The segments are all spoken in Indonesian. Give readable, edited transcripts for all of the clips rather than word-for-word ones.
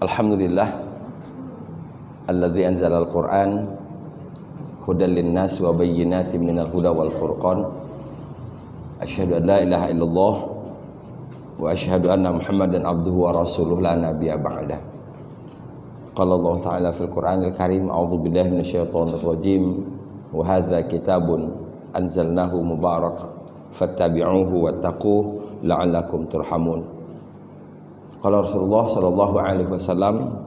Alhamdulillah alladzi anzala al-Qur'an hudan lin-nas wa bayyinatin minal huda wal furqan. Asyhadu an la ilaha illallah wa asyhadu anna Muhammadan abduhu wa rasuluhu la nabiyya ba'dah. Qala Allah ta'ala fil Qur'anil Karim, a'udzu billahi minasyaitonir rajim. Wa hadza kitabun anzalnahu mubarak fattabi'uhu wattaquhu la'allakum turhamun. Qala Rasulullah sallallahu alaihi wasallam,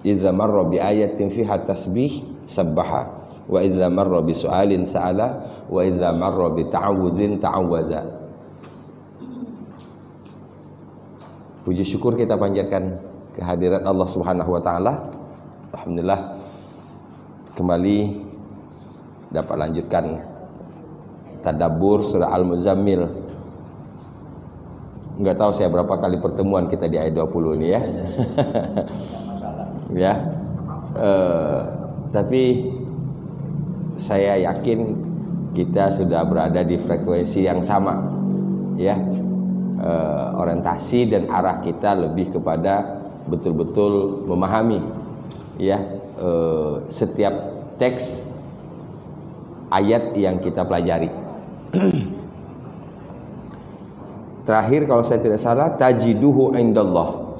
idza marra bi ayatin fiha tasbih sabbaha, wa idza marra bi su'alin sa'ala, wa idza marra bi ta'awudzin ta'awwadza. Puji syukur kita panjatkan kehadirat Allah Subhanahu wa taala. Alhamdulillah kembali dapat lanjutkan tadabbur surah Al-Muzammil. Enggak tahu saya berapa kali pertemuan kita di ayat 20 ini ya. Ya. Tapi saya yakin kita sudah berada di frekuensi yang sama. Ya. Orientasi dan arah kita lebih kepada betul-betul memahami ya setiap teks ayat yang kita pelajari. Terakhir kalau saya tidak salah, tajiduhu indallah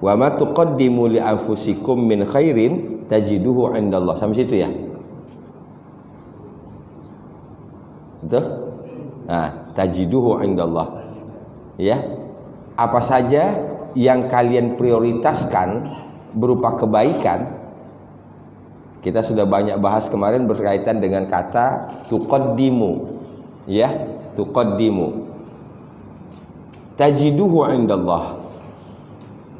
wa ma tuqaddimu li anfusikum min khairin tajiduhu indallah. Sampai situ ya, betul? Nah, tajiduhu indallah ya, apa saja yang kalian prioritaskan berupa kebaikan. Kita sudah banyak bahas kemarin berkaitan dengan kata tuqaddimu ya, tuqaddimu tajiduhu indallah,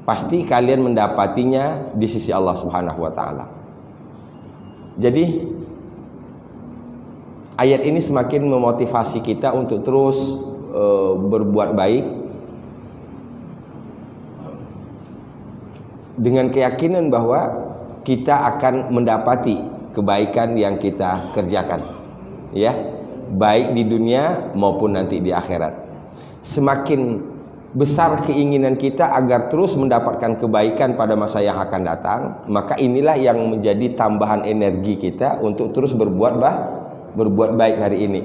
pasti kalian mendapatinya di sisi Allah Subhanahu wa taala. Jadi ayat ini semakin memotivasi kita untuk terus berbuat baik dengan keyakinan bahwa kita akan mendapati kebaikan yang kita kerjakan ya, baik di dunia maupun nanti di akhirat. Semakin besar keinginan kita agar terus mendapatkan kebaikan pada masa yang akan datang, maka inilah yang menjadi tambahan energi kita untuk terus berbuat baik hari ini.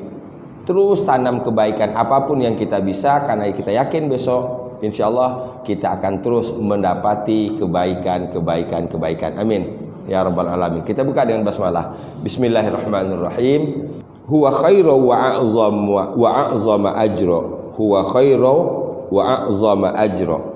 Terus tanam kebaikan apapun yang kita bisa, karena kita yakin besok insya Allah kita akan terus mendapati kebaikan. Amin ya rabbal alamin. Kita buka dengan basmalah. Bismillahirrahmanirrahim. Huwa khairu wa a'zama ajra. Huwa khairu wa a'zama ajra.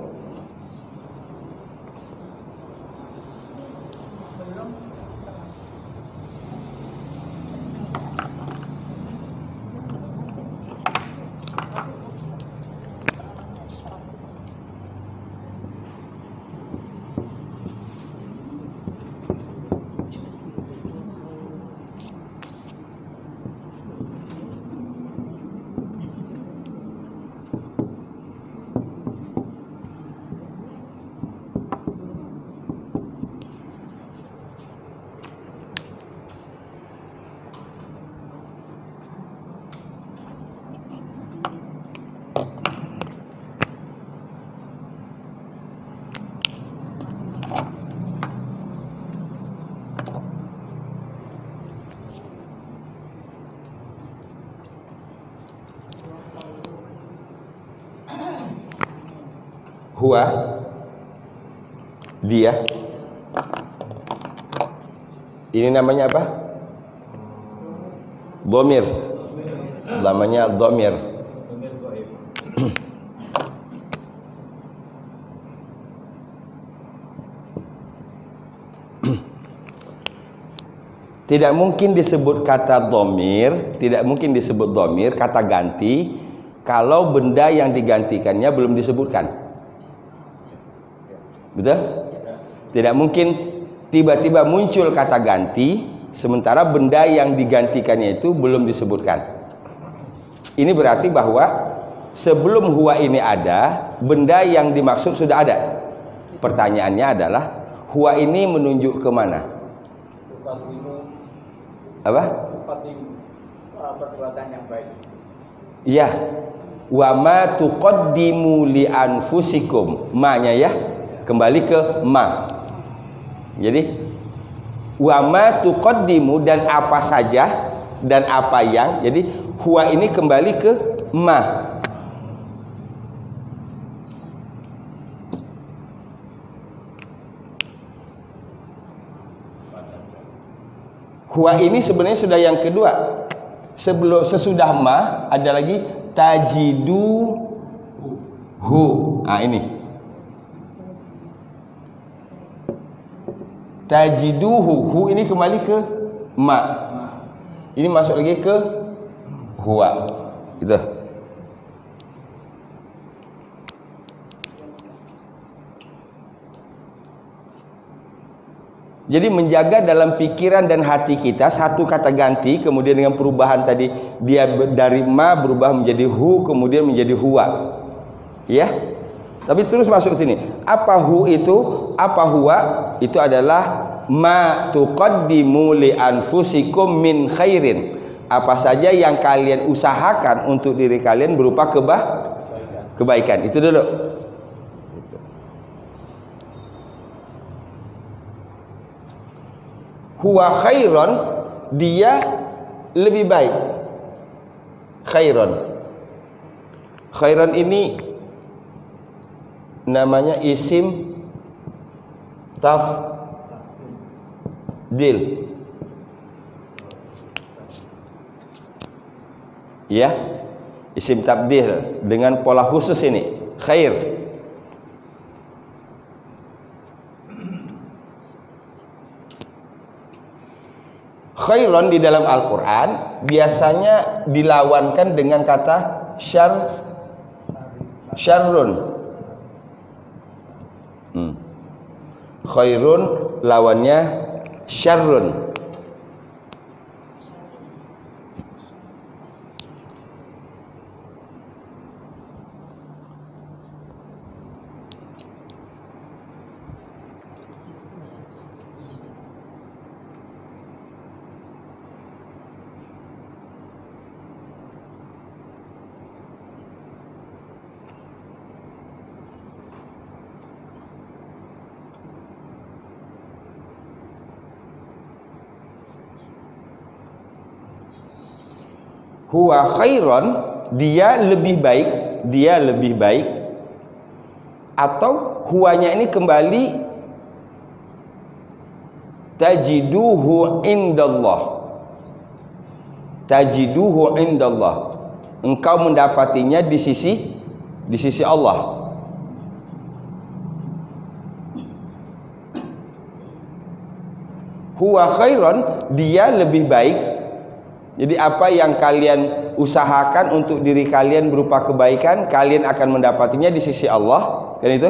Huwa, dia, ini namanya apa? Dhamir. Namanya dhamir. Tidak mungkin disebut kata dhamir, tidak mungkin disebut dhamir, kata ganti, kalau benda yang digantikannya belum disebutkan. Betul? Tidak mungkin tiba-tiba muncul kata ganti sementara benda yang digantikannya itu belum disebutkan. Ini berarti bahwa sebelum huwa ini ada, benda yang dimaksud sudah ada. Pertanyaannya adalah huwa ini menunjuk ke mana? Apa? Perbuatan yang baik. Iya. Wa ma tuqaddimu li anfusikum. Ma-nya ya, kembali ke ma. Jadi wa ma tuqaddimu, dan apa saja dan apa yang. Jadi huwa ini kembali ke ma. Huwa ini sebenarnya sudah yang kedua. Sesudah ma ada lagi tajidu hu. Nah ini tajiduhu, hu ini kembali ke ma. Ini masuk lagi ke huwa. Gitu. Jadi menjaga dalam pikiran dan hati kita satu kata ganti, kemudian dengan perubahan tadi dia dari ma berubah menjadi hu, kemudian menjadi huwa. Ya. Tapi terus masuk sini. Apa hu itu? Apa huwa? Itu adalah ma tuqaddimu li anfusikum min khairin. Apa saja yang kalian usahakan untuk diri kalian berupa kebaikan. Itu dulu. Huwa khairon, dia lebih baik. Khairon ini namanya isim tafdil. Ya, isim tafdil dengan pola khusus ini, khair. Khairon di dalam Al-Quran biasanya dilawankan dengan kata syarrun. Khairun lawannya syarrun. Huwa khairon, dia lebih baik, atau huwanya ini kembali tajiduhu indallah, engkau mendapatinya di sisi Allah. Huwa khairon, dia lebih baik. Jadi apa yang kalian usahakan untuk diri kalian berupa kebaikan, kalian akan mendapatinya di sisi Allah. Kan itu?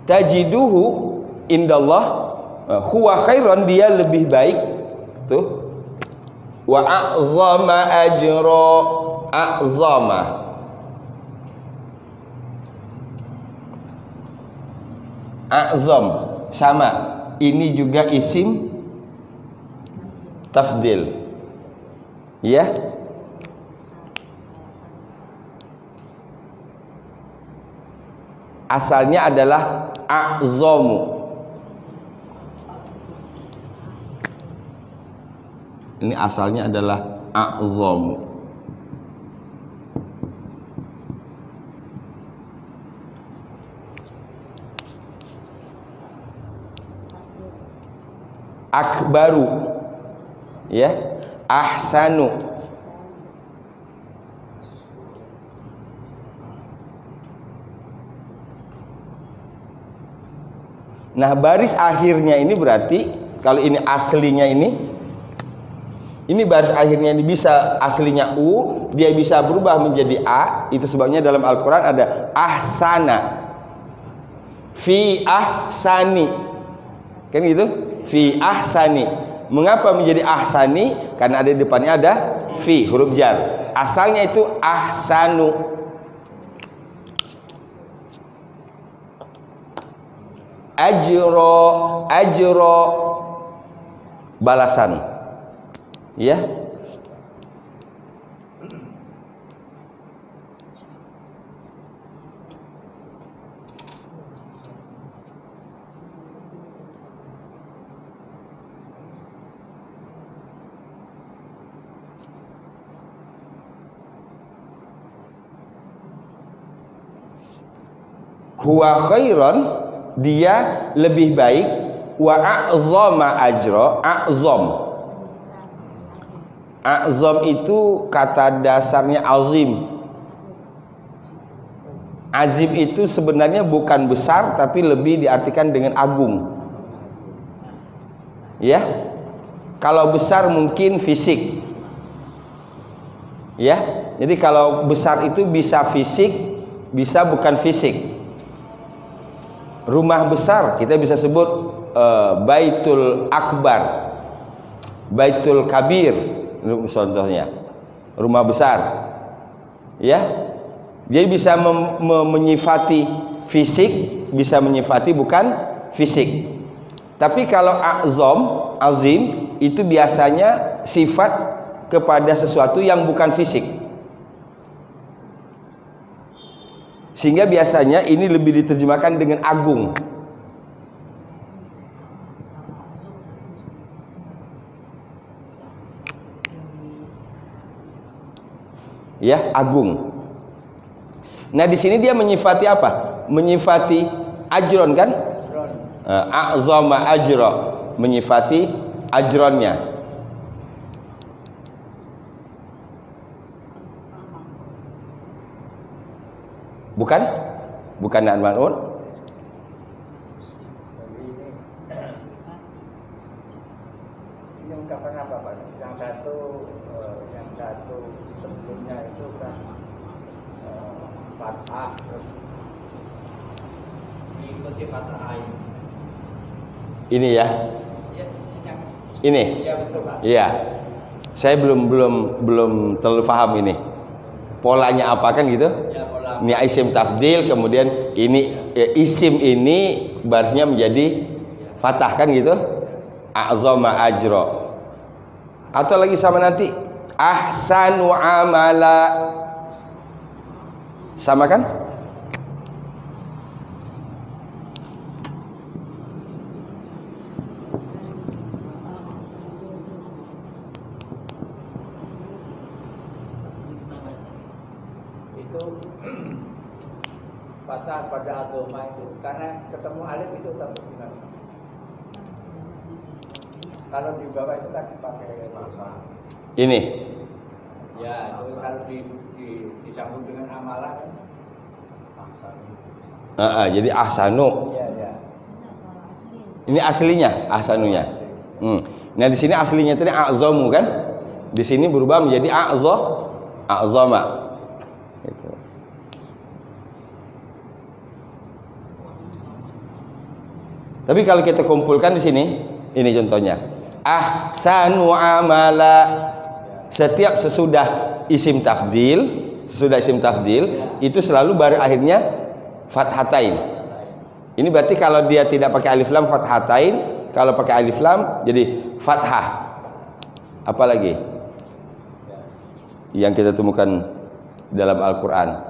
Tajiduhu indallah, huwa khairon, dia lebih baik. Tuh. Wa a'zama ajra, a'zama. A'zam sama. Ini juga isim tafdil. Ya. Asalnya adalah a'zamu. Ini asalnya adalah a'zamu. Akbaru. Ya. Ahsanu. Nah, baris akhirnya ini berarti kalau ini aslinya ini baris akhirnya ini bisa aslinya u, dia bisa berubah menjadi a. Itu sebabnya dalam Al-Qur'an ada ahsana, fi ahsani. Kan gitu? Fi ahsani. Mengapa menjadi ahsani? Karena ada di depannya ada fi, huruf jar. Asalnya itu ahsanu. Ajro balasan. Ya. Huwa khairon, dia lebih baik. Wa a'zama ajra, a'zam. A'zam itu kata dasarnya azim. Azim itu sebenarnya bukan besar, tapi lebih diartikan dengan agung. Ya, kalau besar mungkin fisik. Ya, jadi kalau besar itu bisa fisik, bisa bukan fisik. Rumah besar kita bisa sebut Baitul Akbar, Baitul Kabir, contohnya rumah besar. Ya, jadi bisa menyifati fisik, bisa menyifati bukan fisik. Tapi kalau azim itu biasanya sifat kepada sesuatu yang bukan fisik. Sehingga biasanya ini lebih diterjemahkan dengan agung. Ya, agung. Nah, di sini dia menyifati apa? Menyifati ajron kan? A'zama ajra, menyifati ajronnya. Bukan? Bukan al-man'un. Ini ungkapan apa, Pak? Yang satu sebelumnya itu kan fathah, terus diikuti fathah ain. Ini ya. Ini. Iya, betul, Pak. Iya. Saya belum terlalu paham ini. Polanya apa kan gitu? Ya, pola. Ini isim tafdil, kemudian ini isim ini barisnya menjadi fathah kan gitu? A'zama ajra. Atau lagi sama nanti ahsanu amala. Sama kan? Fathah pada agama itu karena ketemu alif itu tetap benar. Kalau di bawah itu tadi pakai masa. Ini. Ya, itu kalau dicampur dengan amalan kan Jadi ahsanu. Iya, ya. Ini aslinya ahsanunya. Nah, di sini aslinya tadi a'zamu kan? Di sini berubah menjadi a'zama. Gitu. Tapi kalau kita kumpulkan di sini, ini contohnya. Ahsanu amala. Setiap sesudah isim tafdil, itu selalu baru akhirnya fathatain. Ini berarti kalau dia tidak pakai alif lam fathatain, kalau pakai alif lam jadi fathah. Apalagi yang kita temukan dalam Al-Qur'an?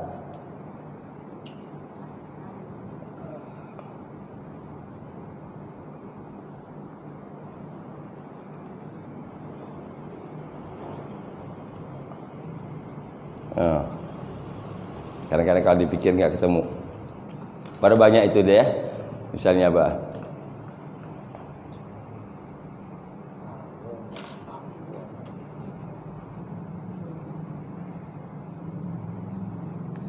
Kadang-kadang kalau dipikir nggak ketemu. Pada banyak itu deh ya. Misalnya apa?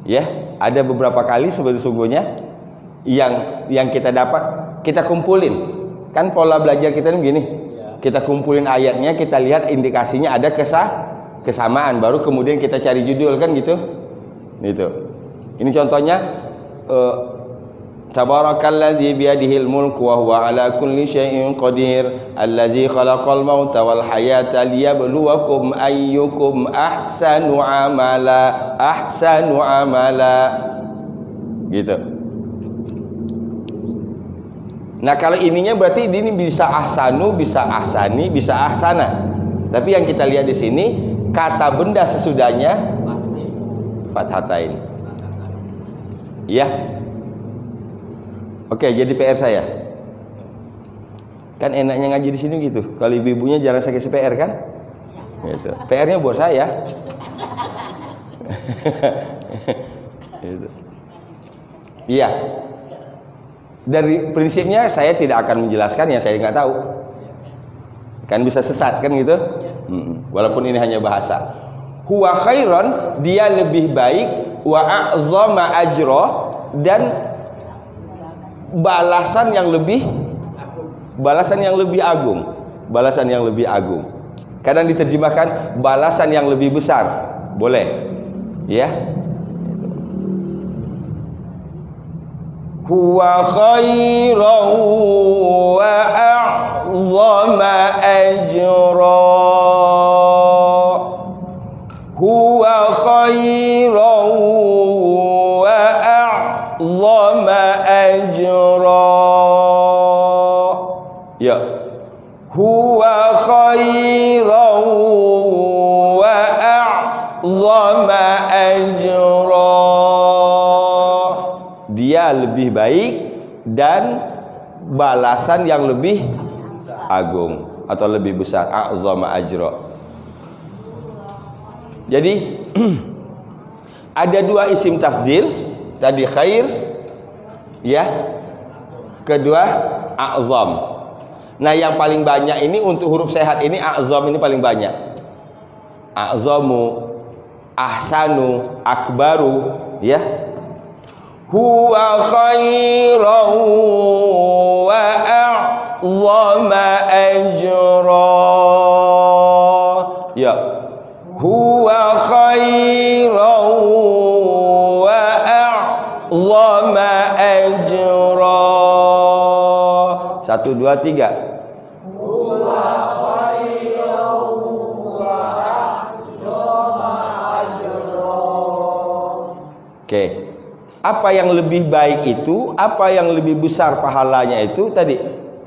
Ya, ada beberapa kali sesungguhnya yang kita dapat, kita kumpulin. Kan pola belajar kita ini begini. Kita kumpulin ayatnya, kita lihat indikasinya ada kesamaan, baru kemudian kita cari judul kan gitu. Gitu. Ini contohnya Tabarakalladzi biyadihil mulku wa huwa ala kulli syai'in qadir alladzi khalaqal mauta wal hayata liyabluwakum ayyukum ahsanu amala. Gitu. Nah, kalau ininya berarti ini bisa ahsanu, bisa ahsani, bisa ahsana. Tapi yang kita lihat di sini kata benda sesudahnya fathatain. Ya. Oke, jadi PR saya. Kan enaknya ngaji di sini gitu. Kalau ibu-ibunya jarang saya kasih PR kan? Gitu. PR-nya buat saya. Gitu. Iya. Dari prinsipnya saya tidak akan menjelaskan yang saya nggak tahu. Kan bisa sesat kan gitu. Walaupun ini hanya bahasa. Huwa khairon, dia lebih baik, wa a'zama ajra, dan balasan yang lebih agung. Balasan yang lebih agung. Kadang diterjemahkan balasan yang lebih besar. Boleh. Ya. Huwa khairan wa a'zama ajra. Huwa khairan wa a'zama ajra. Ya. Huwa khairan wa a'zama ajra. Dia lebih baik dan balasan yang lebih agung atau lebih besar. A'zama ajra. Jadi ada dua isim tafdil, tadi khair, ya. Kedua a'zam. Nah, yang paling banyak ini untuk huruf sehat ini a'zam ini paling banyak. A'zamu, ahsanu, akbaru, ya. Huwa khairan wa a'zama ajra. Ya. Huwa khairan wa a'zama ajra. 1, 2, 3. Huwa khairan wa a'zama ajra. Oke. Apa yang lebih baik itu, apa yang lebih besar pahalanya itu tadi,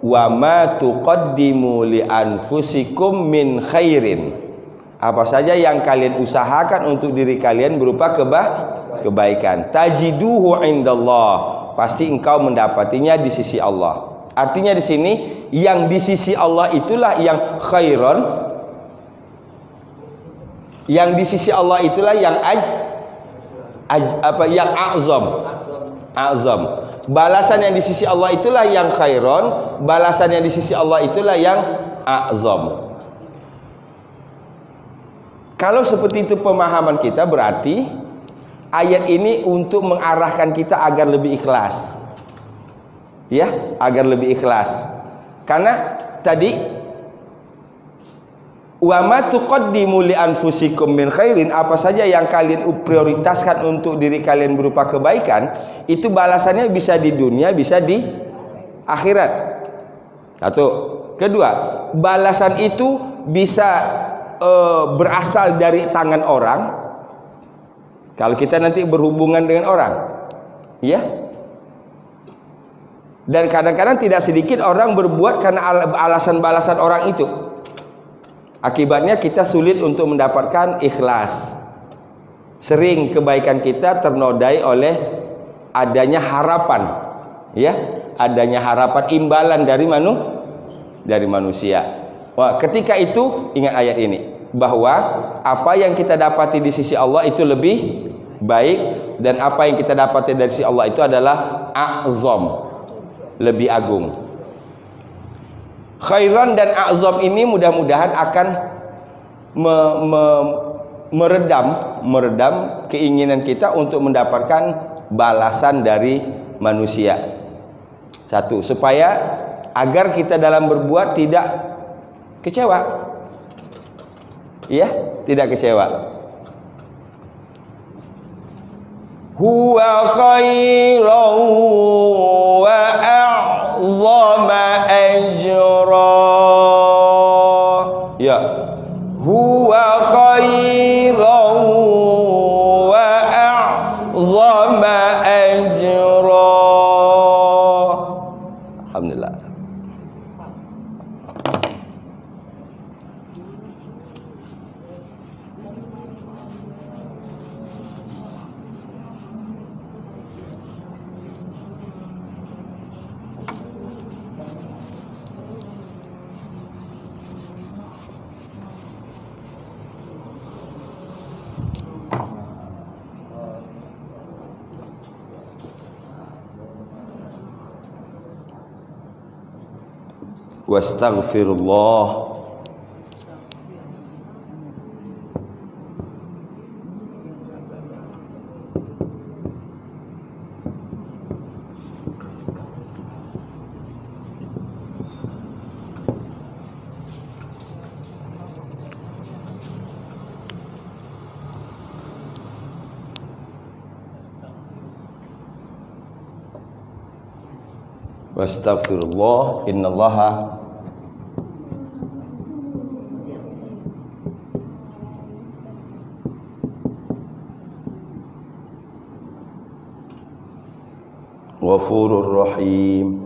wa ma tuqaddimu li anfusikum min khairin. Apa saja yang kalian usahakan untuk diri kalian berupa kebaikan, tajiduhu indallah, pasti engkau mendapatinya di sisi Allah. Artinya di sini yang di sisi Allah itulah yang khairon, yang di sisi Allah itulah yang yang azam. Balasan yang di sisi Allah itulah yang khairon, balasan yang di sisi Allah itulah yang azam. Kalau seperti itu pemahaman kita, berarti ayat ini untuk mengarahkan kita agar lebih ikhlas. Ya, agar lebih ikhlas. Karena tadi wa ma tuqaddimu li anfusikum min khairin, apa saja yang kalian prioritaskan untuk diri kalian berupa kebaikan, itu balasannya bisa di dunia, bisa di akhirat. Satu. Kedua, balasan itu bisa berasal dari tangan orang. Kalau kita nanti berhubungan dengan orang, ya. Dan kadang-kadang tidak sedikit orang berbuat karena alasan balasan orang itu. Akibatnya kita sulit untuk mendapatkan ikhlas. Sering kebaikan kita ternodai oleh adanya harapan, ya, adanya harapan imbalan dari manusia. Wah, ketika itu ingat ayat ini, bahwa apa yang kita dapati di sisi Allah itu lebih baik, dan apa yang kita dapati dari sisi Allah itu adalah a'zam, lebih agung. Khairan dan a'zam ini mudah-mudahan akan meredam keinginan kita untuk mendapatkan balasan dari manusia. Satu, supaya agar kita dalam berbuat tidak kecewa. Ya, tidak kecewa. Huwa khairan wa a'zama ajra. Ya. Huwa khairan wa a'zama ajra. Alhamdulillah. Wastaghfirullah. Wastaghfirullah, innallaha ghafurur rahim.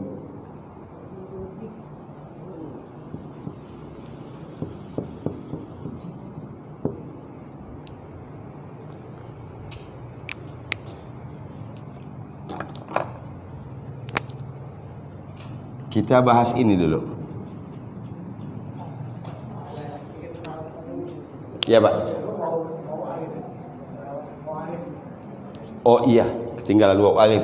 Kita bahas ini dulu. Ya, Pak. Oh iya, ketinggalan waw alif.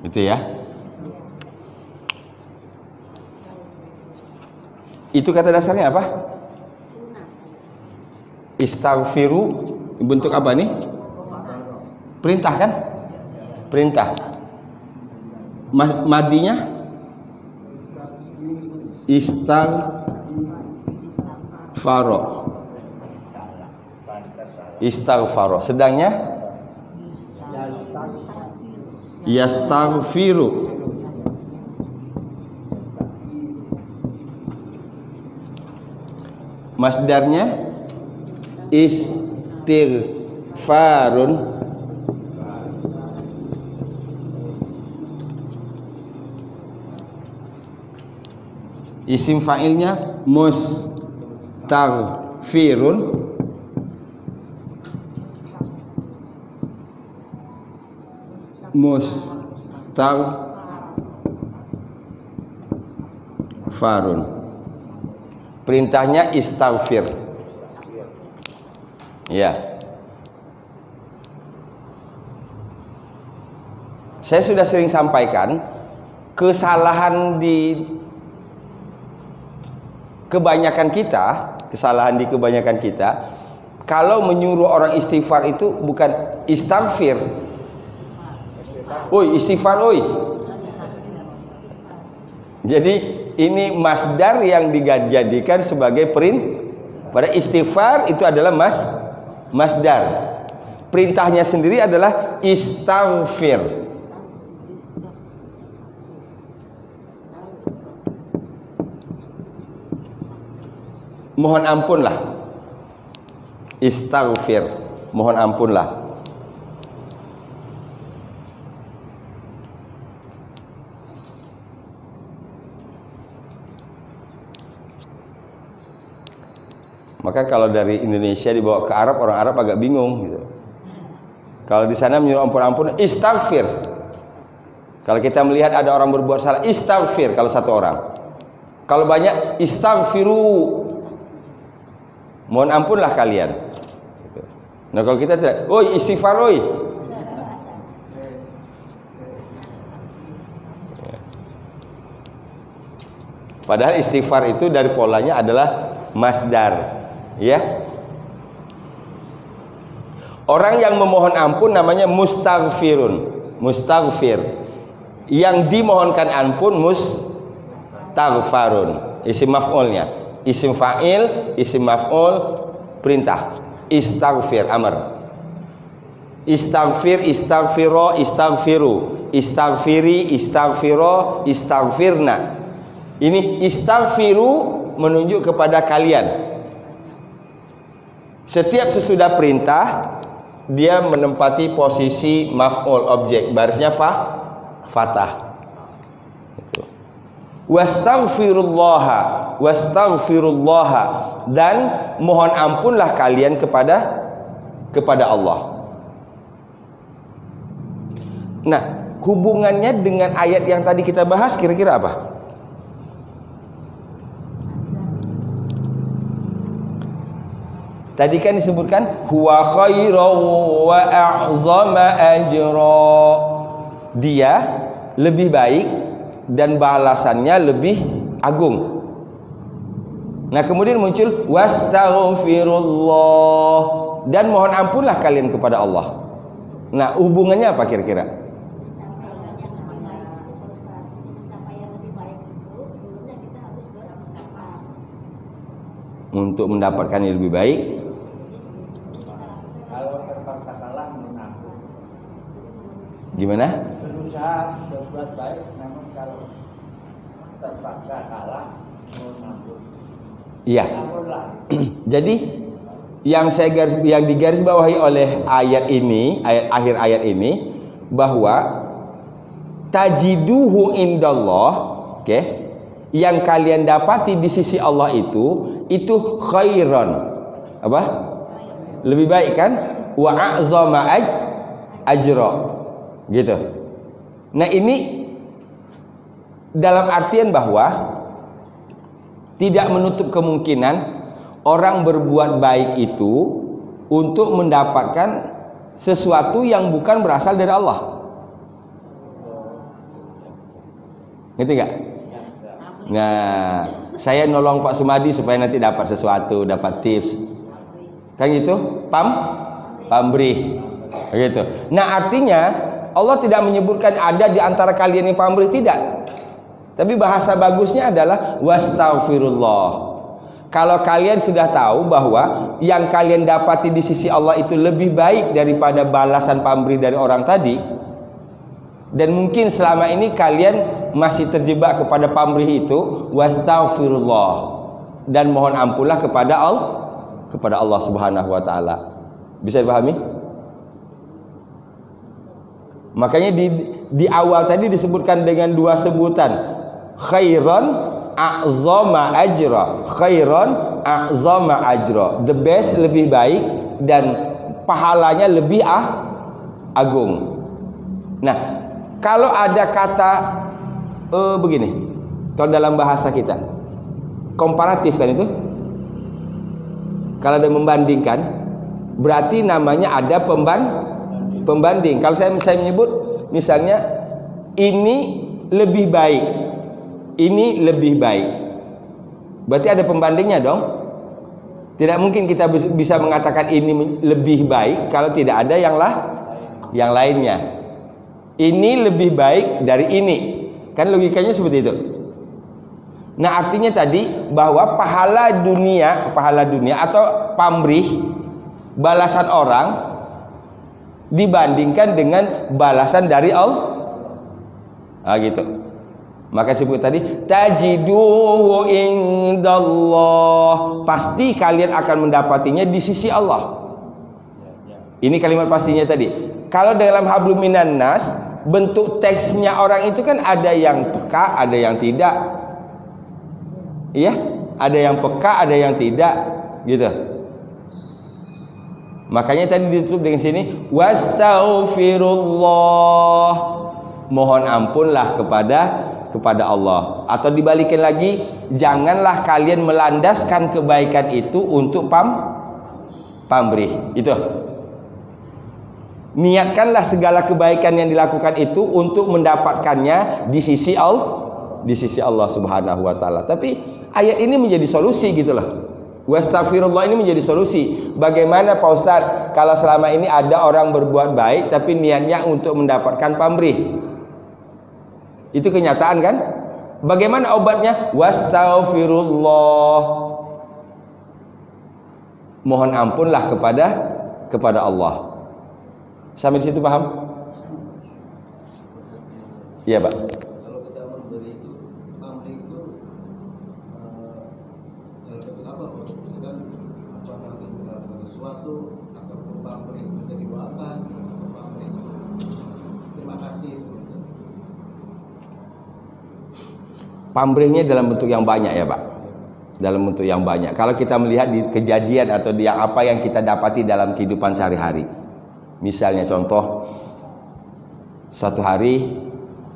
Itu ya. Itu kata dasarnya apa? Istaghfiru bentuk apa nih? Perintah kan? Perintah. Madinya istaghfaro. Istaghfaro. Sedangnya yastaghfiru. Masdarnya istighfarun. Isim fa'ilnya mustaghfirun. Mustaghfarun. Perintahnya istaghfir. Ya. Saya sudah sering sampaikan, kesalahan di kebanyakan kita, kalau menyuruh orang istighfar itu bukan istighfir. Oi, istighfar oi. Jadi ini masdar yang dijadikan sebagai pada istighfar itu adalah masdar. Perintahnya sendiri adalah istaghfir. Mohon ampunlah. Istaghfir, mohon ampunlah. Maka kalau dari Indonesia dibawa ke Arab, orang Arab agak bingung gitu. Kalau di sana menyuruh ampun-ampun, istaghfir. Kalau kita melihat ada orang berbuat salah, istaghfir kalau satu orang. Kalau banyak, istaghfiru. Mohon ampunlah kalian. Nah kalau kita tidak, oi istighfar oi. Padahal istighfar itu dari polanya adalah masdar. Ya, orang yang memohon ampun namanya mustaghfirun, mustaghfir. Yang dimohonkan ampun mustaghfarun. Isim maf'ulnya, isim fa'il, isim maf'ul, perintah. Istaghfir, amr. Istaghfir, istaghfiro, istaghfiru, istaghfiri, istaghfiro, istaghfirna. Ini istaghfiru menunjuk kepada kalian. Setiap sesudah perintah dia menempati posisi maf'ul, objek, barisnya fathah. Itu. Wastaghfirullaha, wastaghfirullaha, dan mohon ampunlah kalian kepada Allah. Nah, hubungannya dengan ayat yang tadi kita bahas kira-kira apa? Tadi kan disebutkan huwa khairan wa a'zama ajra. Dia lebih baik dan balasannya lebih agung. Nah, kemudian muncul wastaghfirullah, dan mohon ampunlah kalian kepada Allah. Nah, hubungannya apa kira-kira? Untuk mendapatkan yang lebih baik, Kalau terpaksa salah mengampun. gimana? Berusaha berbuat baik, namun kalau terpaksa salah mengampun. Iya. Ampunlah. Jadi yang digarisbawahi oleh ayat ini, akhir ayat ini, bahwa tajiduhu indallah, oke, yang kalian dapati di sisi Allah itu khairan, apa? Lebih baik kan? Wa a'zama ajra. Gitu. Nah, ini dalam artian bahwa tidak menutup kemungkinan orang berbuat baik itu untuk mendapatkan sesuatu yang bukan berasal dari Allah. Ngerti nggak? Nah, saya nolong Pak Sumadi supaya nanti dapat sesuatu, dapat tips. Kan gitu? Pamrih. Gitu. Nah, artinya Allah tidak menyebutkan ada di antara kalian yang pamrih, tidak. Tapi bahasa bagusnya adalah wastaghfirullah. Kalau kalian sudah tahu bahwa yang kalian dapati di sisi Allah itu lebih baik daripada balasan pamrih dari orang tadi, dan mungkin selama ini kalian masih terjebak kepada pamrih itu, wastaghfirullah, dan mohon ampunlah kepada Allah Subhanahu wa taala. Bisa dipahami? Makanya di awal tadi disebutkan dengan dua sebutan, khairan a'zama ajra. Khairan a'zama ajra. The best, lebih baik, dan pahalanya lebih agung. Nah, kalau ada kata begini, kalau dalam bahasa kita komparatif kan itu, kalau ada membandingkan, berarti namanya ada pembanding. Kalau saya menyebut misalnya ini lebih baik, ini lebih baik, berarti ada pembandingnya dong. Tidak mungkin kita bisa mengatakan ini lebih baik kalau tidak ada yang lainnya. Ini lebih baik dari ini, kan logikanya seperti itu. Nah, artinya tadi bahwa pahala dunia atau pamrih, balasan orang, dibandingkan dengan balasan dari Allah. Nah, gitu. Maka disebut tadi tajiduhu indallah, pasti kalian akan mendapatinya di sisi Allah. Ini kalimat pastinya tadi. Kalau dalam hablum minan nas, bentuk teksnya orang itu kan ada yang peka, ada yang tidak. Iya, ada yang peka, ada yang tidak, gitu. Makanya tadi ditutup dengan sini wastaghfirullah, mohon ampunlah kepada Allah. Atau dibalikin lagi, janganlah kalian melandaskan kebaikan itu untuk pamrih. Itu. Niatkanlah segala kebaikan yang dilakukan itu untuk mendapatkannya di sisi Allah Subhanahu wa taala. Tapi ayat ini menjadi solusi gitu loh. Wastaghfirullah ini menjadi solusi. Bagaimana Pak Ustadz kalau selama ini ada orang berbuat baik tapi niatnya untuk mendapatkan pamrih? Itu kenyataan kan? Bagaimana obatnya? Wastaghfirullah, mohon ampunlah kepada Allah. Sampai di situ paham? Iya, Pak. Kalau kita memberi itu, pamrih itu dalam bentuk apa? Misalkan apakah itu melakukan sesuatu, atau pamrih menjadi doakan, atau pamrih terima kasih itu. Pamrihnya dalam bentuk yang banyak ya, Pak. Dalam bentuk yang banyak. Kalau kita melihat di kejadian atau di apa yang kita dapati dalam kehidupan sehari-hari. Misalnya contoh, suatu hari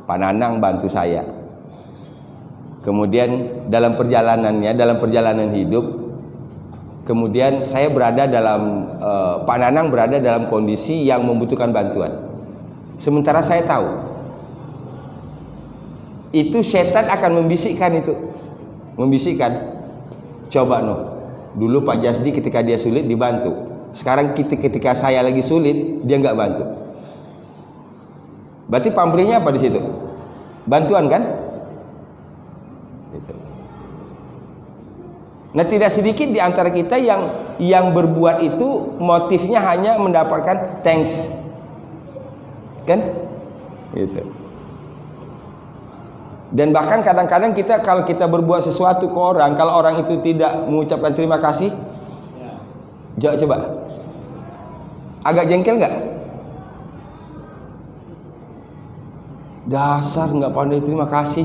Pak Nanang bantu saya. Kemudian dalam perjalanan hidup, Kemudian saya berada dalam Pak Nanang berada dalam kondisi yang membutuhkan bantuan. Sementara saya tahu itu setan akan membisikkan itu. Membisikkan. Coba dulu Pak Jasdi ketika dia sulit dibantu. Sekarang ketika saya lagi sulit dia nggak bantu. Berarti pamrihnya apa di situ? Bantuan kan? Gitu. Nah, tidak sedikit di antara kita yang berbuat itu motifnya hanya mendapatkan thanks, kan? Gitu. Dan bahkan kadang-kadang kita kalau kita berbuat sesuatu ke orang, kalau orang itu tidak mengucapkan terima kasih, coba, agak jengkel nggak? Dasar nggak pandai terima kasih,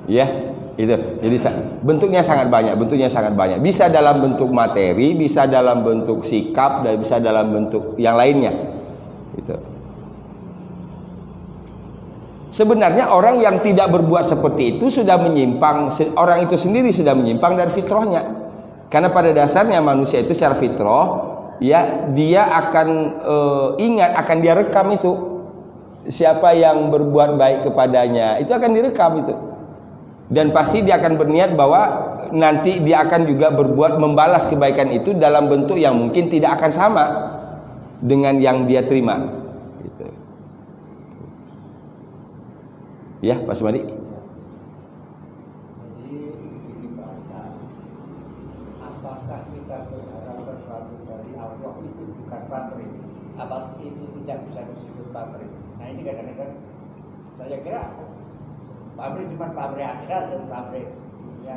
ya itu. Jadi bentuknya sangat banyak. Bisa dalam bentuk materi, bisa dalam bentuk sikap, dan bisa dalam bentuk yang lainnya. Gitu. Sebenarnya orang yang tidak berbuat seperti itu sudah menyimpang, orang itu sendiri sudah menyimpang dari fitrahnya. Karena pada dasarnya manusia itu secara fitrah, ya dia akan ingat, akan dia rekam itu. Siapa yang berbuat baik kepadanya itu akan direkam itu, dan pasti dia akan berniat bahwa nanti dia akan juga berbuat membalas kebaikan itu dalam bentuk yang mungkin tidak akan sama dengan yang dia terima gitu. Ya Pak Sumadi. Jadi ini Pak Ustaz, apakah kita berharap sesuatu dari Allah itu bukan pamrih? Apa itu tidak bisa disebut pamrih? Nah ini kadang-kadang saya kira pamrih cuma pamrih akhirat dan pamrih dunia.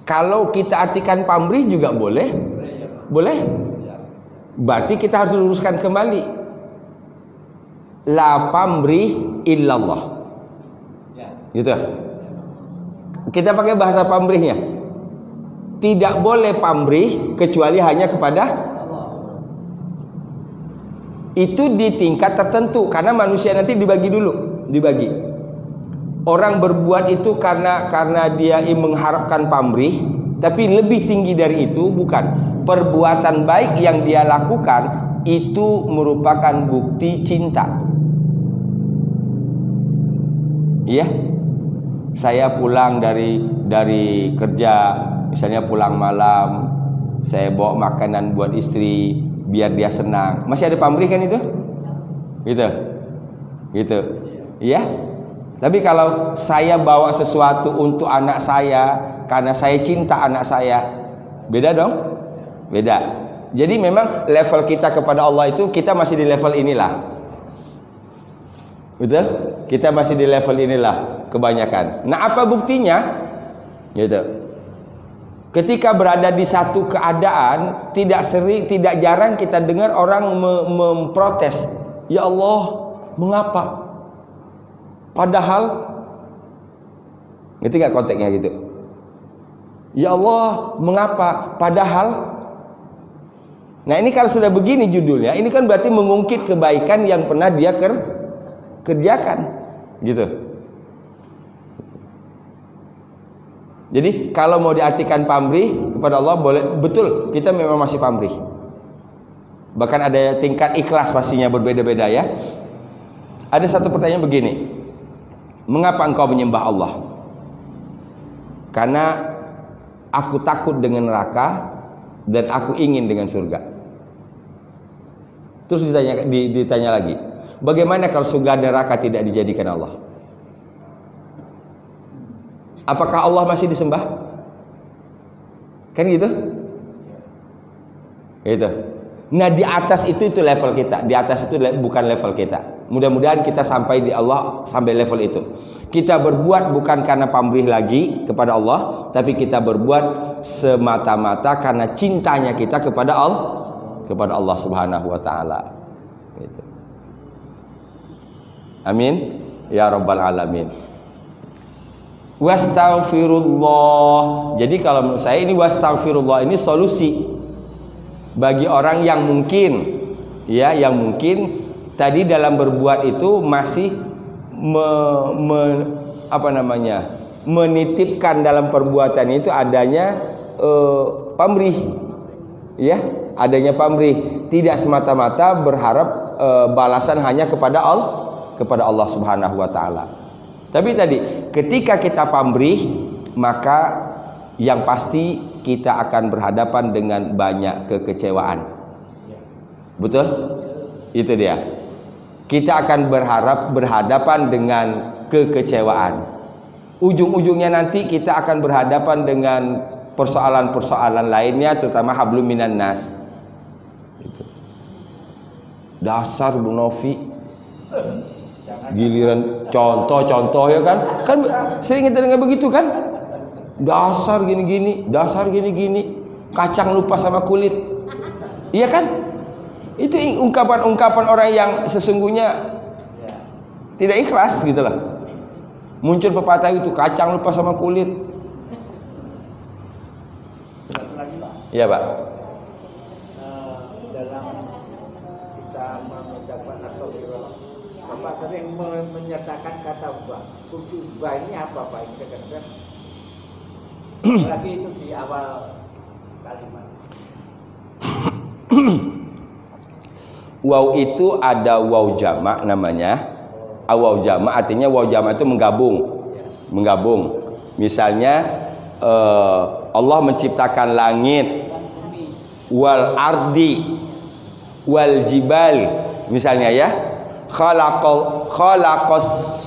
Kalau kita artikan pamrih juga boleh. Boleh. Berarti kita harus luruskan kembali. La pamrih illallah. Gitu. Kita pakai bahasa pamrihnya. Tidak boleh pamrih kecuali hanya kepada itu di tingkat tertentu, karena manusia nanti dibagi. Orang berbuat itu karena dia mengharapkan pamrih, tapi lebih tinggi dari itu bukan. Perbuatan baik yang dia lakukan itu merupakan bukti cinta. Iya, saya pulang dari kerja, misalnya pulang malam, saya bawa makanan buat istri biar dia senang. Masih ada pamrih kan itu? Gitu. Iya. Tapi kalau saya bawa sesuatu untuk anak saya karena saya cinta anak saya, beda dong? Beda. Jadi memang level kita kepada Allah itu, kita masih di level inilah. Betul? Kita masih di level inilah kebanyakan. Nah, apa buktinya? Gitu. Ketika berada di satu keadaan, tidak jarang kita dengar orang memprotes, ya Allah, mengapa? Padahal, ngerti nggak konteksnya gitu? Ya Allah, mengapa? Padahal. Nah ini kalau sudah begini judulnya, ini kan berarti mengungkit kebaikan yang pernah dia kerjakan, gitu. Jadi kalau mau diartikan pamrih kepada Allah boleh, betul, kita memang masih pamrih. Bahkan ada tingkat ikhlas pastinya berbeda-beda ya. Ada satu pertanyaan begini, mengapa engkau menyembah Allah? Karena aku takut dengan neraka dan aku ingin dengan surga. Terus ditanya lagi, bagaimana kalau surga dan neraka tidak dijadikan Allah? Apakah Allah masih disembah? Kan gitu? Gitu. Nah di atas itu level kita. Di atas itu bukan level kita. Mudah-mudahan kita sampai di Allah sampai level itu. Kita berbuat bukan karena pamrih lagi kepada Allah, tapi kita berbuat semata-mata karena cintanya kita kepada Allah Subhanahu wa taala. Gitu. Amin ya rabbal alamin. Wastaghfirullah. Jadi kalau menurut saya ini wastaghfirullah ini solusi bagi orang yang mungkin tadi dalam berbuat itu masih menitipkan dalam perbuatan itu adanya pamrih, ya, adanya pamrih, tidak semata-mata berharap balasan hanya kepada Allah Subhanahu wa taala. Tapi tadi ketika kita pamrih, maka yang pasti kita akan berhadapan dengan banyak kekecewaan. Betul? Itu dia. Kita akan berhadapan dengan kekecewaan. Ujung-ujungnya nanti kita akan berhadapan dengan persoalan-persoalan lainnya, terutama hablum minan nas. Gitu. Dasar Bu Novi, giliran contoh-contoh ya kan? Kan sering kita dengar begitu kan? Dasar gini-gini, dasar gini-gini, kacang lupa sama kulit. Iya kan? Itu ungkapan-ungkapan orang yang sesungguhnya tidak ikhlas gitu lah. Muncul pepatah itu, kacang lupa sama kulit. Iya Pak. Dalam kita mengucapkan astagfirullah, Bapak sering menyertakan kata ba. Kunci ba ini apa Pak? Ini kadang-kadang lagi itu di awal kalimat. Waw itu ada waw jamak namanya. Waw jamak artinya waw jamak itu menggabung. Misalnya Allah menciptakan langit, wal ardi, wal jibal, misalnya ya.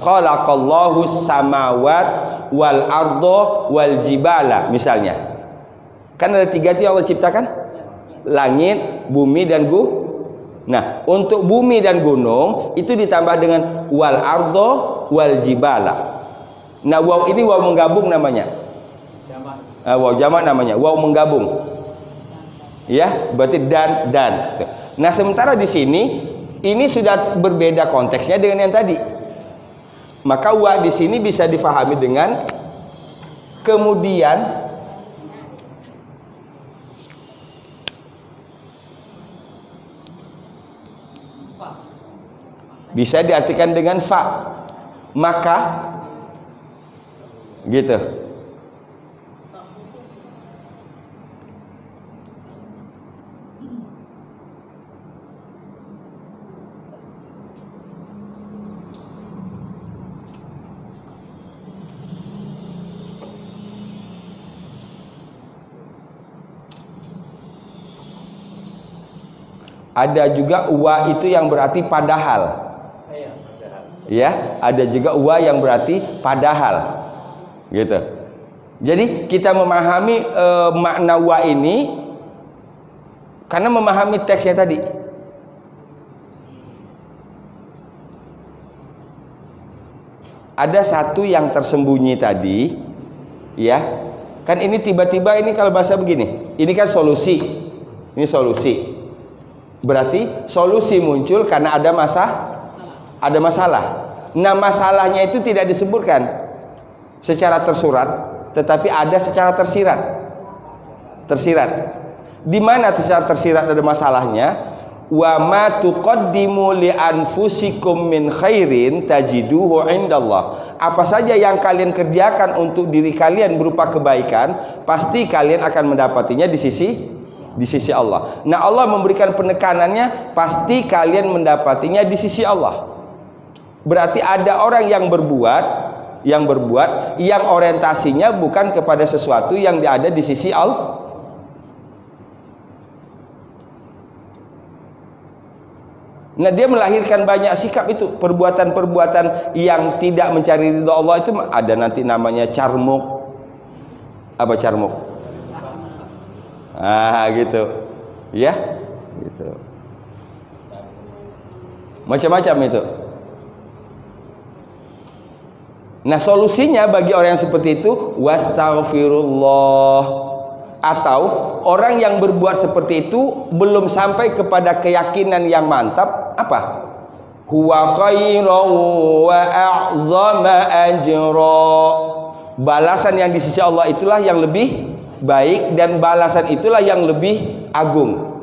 Khalaqallahu samawat wal ardo wal jibala, misalnya. Kan ada 3 itu Allah ciptakan, langit, bumi dan Nah, untuk bumi dan gunung itu ditambah dengan wal ardo wal jibala. Nah, waw ini waw menggabung namanya. Waw jamak namanya, waw menggabung. Ya, berarti dan. Nah, sementara di sini ini sudah berbeda konteksnya dengan yang tadi. Maka wa di sini bisa difahami dengan kemudian bisa diartikan dengan fa, maka gitu. Ada juga wa itu yang berarti padahal. Ya, ada juga wa yang berarti padahal. Gitu. Jadi kita memahami makna wa ini karena memahami teksnya tadi. Ada satu yang tersembunyi tadi, ya. Kan ini tiba-tiba ini kalau bahasa begini, ini kan solusi. Ini solusi. Berarti solusi muncul karena ada masalah. Nah, masalahnya itu tidak disebutkan secara tersurat, tetapi ada secara tersirat. Di mana secara tersirat ada masalahnya? Wa ma tuqaddimu li anfusikum min khairin tajiduhu indallah. Apa saja yang kalian kerjakan untuk diri kalian berupa kebaikan, pasti kalian akan mendapatinya di sisi Allah. Nah, Allah memberikan penekanannya, pasti kalian mendapatinya di sisi Allah. Berarti ada orang yang berbuat yang orientasinya bukan kepada sesuatu yang ada di sisi Allah. Nah, dia melahirkan banyak sikap itu, perbuatan-perbuatan yang tidak mencari ridha Allah itu ada nanti namanya carmuk. Apa carmuk? Gitu. Ya, gitu. Macam-macam itu. Nah, solusinya bagi orang yang seperti itu wastaghfirullah, atau orang yang berbuat seperti itu belum sampai kepada keyakinan yang mantap, apa? Huwa khairan wa a'zama ajra. Balasan yang di sisi Allah itulah yang lebih baik dan balasan itulah yang lebih agung.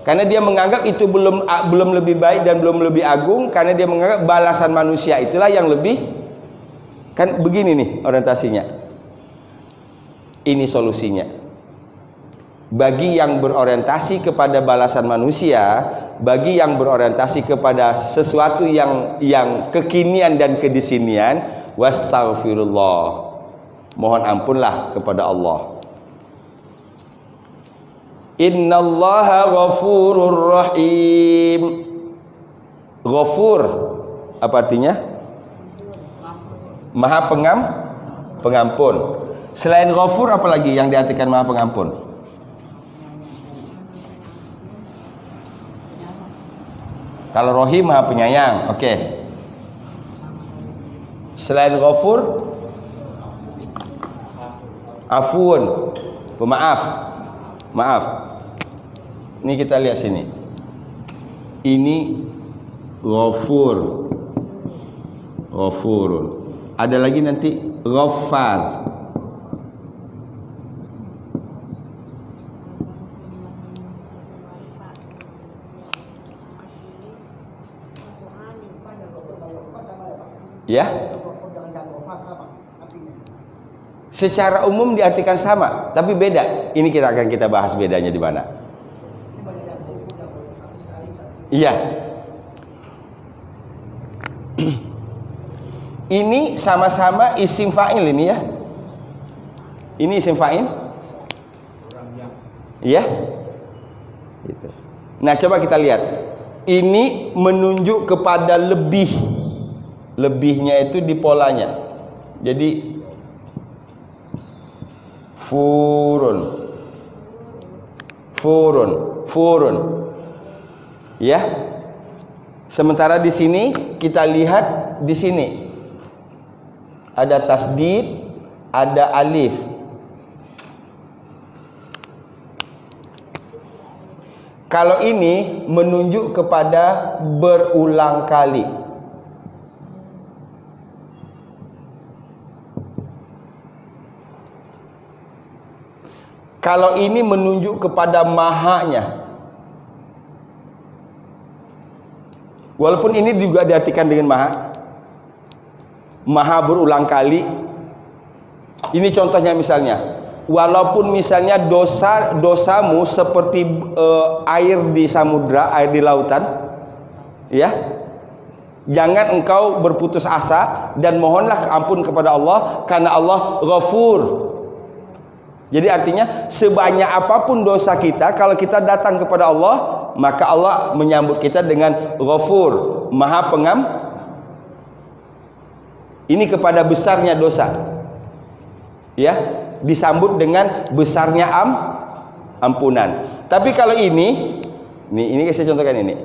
Karena dia menganggap itu belum lebih baik dan belum lebih agung, karena dia menganggap balasan manusia itulah yang lebih. Kan begini nih orientasinya. Ini solusinya. Bagi yang berorientasi kepada balasan manusia, bagi yang berorientasi kepada sesuatu yang kekinian dan kedisinian, wastaghfirullah, mohon ampunlah kepada Allah. Innallaha ghafurur rahim. Ghafur apa artinya? Maha pengampun. Selain ghafur apa lagi yang diartikan maha pengampun? Kalau rohim maha penyayang, oke. Selain ghafur, afun, pemaaf, maaf. Ini kita lihat sini. Ini ghafur, ghafurun. Ada lagi nanti ghaffar. Ya, secara umum diartikan sama, tapi beda. Ini kita bahas bedanya di mana. Iya. Ini sama-sama isim fa'il ini ya. Ini isim fa'il. Iya. Gitu. Nah, coba kita lihat. Ini menunjuk kepada lebih. Lebihnya itu di polanya. Jadi furun. Ya. Sementara di sini kita lihat di sini ada tasdid, ada alif. Kalau ini menunjuk kepada berulang kali. Kalau ini menunjuk kepada mahanya. Walaupun ini juga diartikan dengan maha. Maha berulang kali. Ini contohnya misalnya. Walaupun misalnya dosamu seperti air di samudra, air di lautan. Ya. Jangan engkau berputus asa dan mohonlah ampun kepada Allah karena Allah Ghafur. Jadi artinya sebanyak apapun dosa kita, kalau kita datang kepada Allah, maka Allah menyambut kita dengan Ghafur, Maha Ini kepada besarnya dosa. Ya, disambut dengan besarnya ampunan. Tapi kalau ini saya contohkan ini.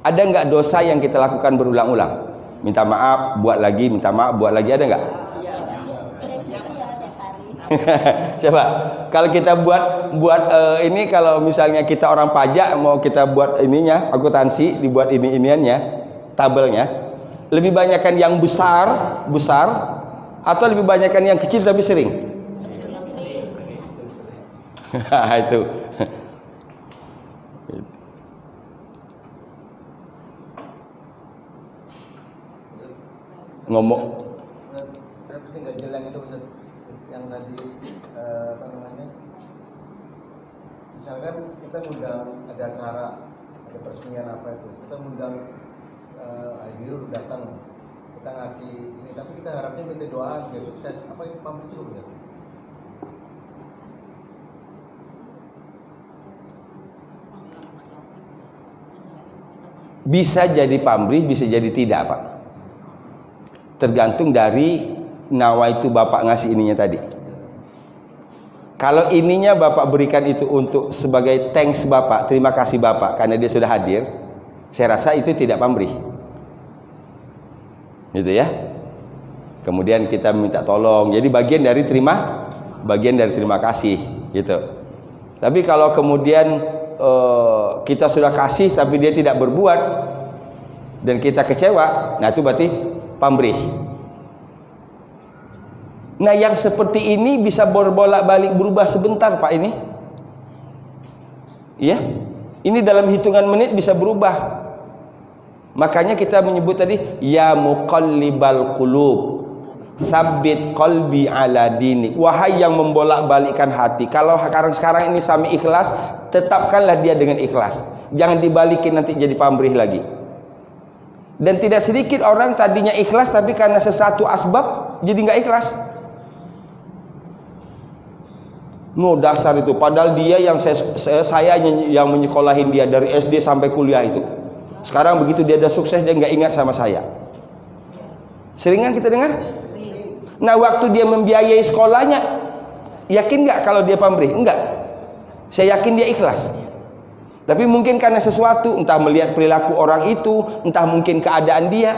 Ada nggak dosa yang kita lakukan berulang-ulang? Minta maaf, buat lagi, minta maaf, buat lagi, ada nggak? Coba kalau kita buat ini, kalau misalnya kita orang pajak mau kita buat ininya akuntansi, dibuat iniannya tabelnya, lebih banyakkan yang besar atau lebih banyakkan yang kecil tapi sering? Itu ngomong nggak jelas itu yang tadi apa namanya, misalkan kita ngundang ada acara, ada peresmian apa itu, kita ngundang Aidil datang, kita ngasih ini, tapi kita harapnya minta doa dia sukses, apa itu pamrih cukup ya? Bisa jadi pamrih, bisa jadi tidak, Pak. Tergantung dari nawaitu Bapak ngasih ininya tadi. Kalau ininya Bapak berikan itu untuk sebagai thanks Bapak, terima kasih Bapak karena dia sudah hadir, saya rasa itu tidak pamrih. Gitu ya. Kemudian kita minta tolong. Jadi bagian dari terima kasih gitu. Tapi kalau kemudian kita sudah kasih tapi dia tidak berbuat dan kita kecewa, nah itu berarti pamrih. Nah, yang seperti ini bisa berbolak-balik berubah sebentar, Pak, ini. Iya. Ini dalam hitungan menit bisa berubah. Makanya kita menyebut tadi ya muqallibal qulub, tsabbit qalbi ala dinik. Wahai yang membolak-balikkan hati. Kalau sekarang ini Sami ikhlas, tetapkanlah dia dengan ikhlas. Jangan dibalikin nanti jadi pamrih lagi. Dan tidak sedikit orang tadinya ikhlas tapi karena sesuatu asbab jadi nggak ikhlas. Dasar itu. Padahal dia yang saya yang menyekolahin dia dari SD sampai kuliah itu. Sekarang begitu dia ada sukses, dia nggak ingat sama saya. Seringan kita dengar? Nah, waktu dia membiayai sekolahnya, yakin nggak kalau dia pamrih? Enggak. Saya yakin dia ikhlas. Tapi mungkin karena sesuatu, entah melihat perilaku orang itu, entah mungkin keadaan dia.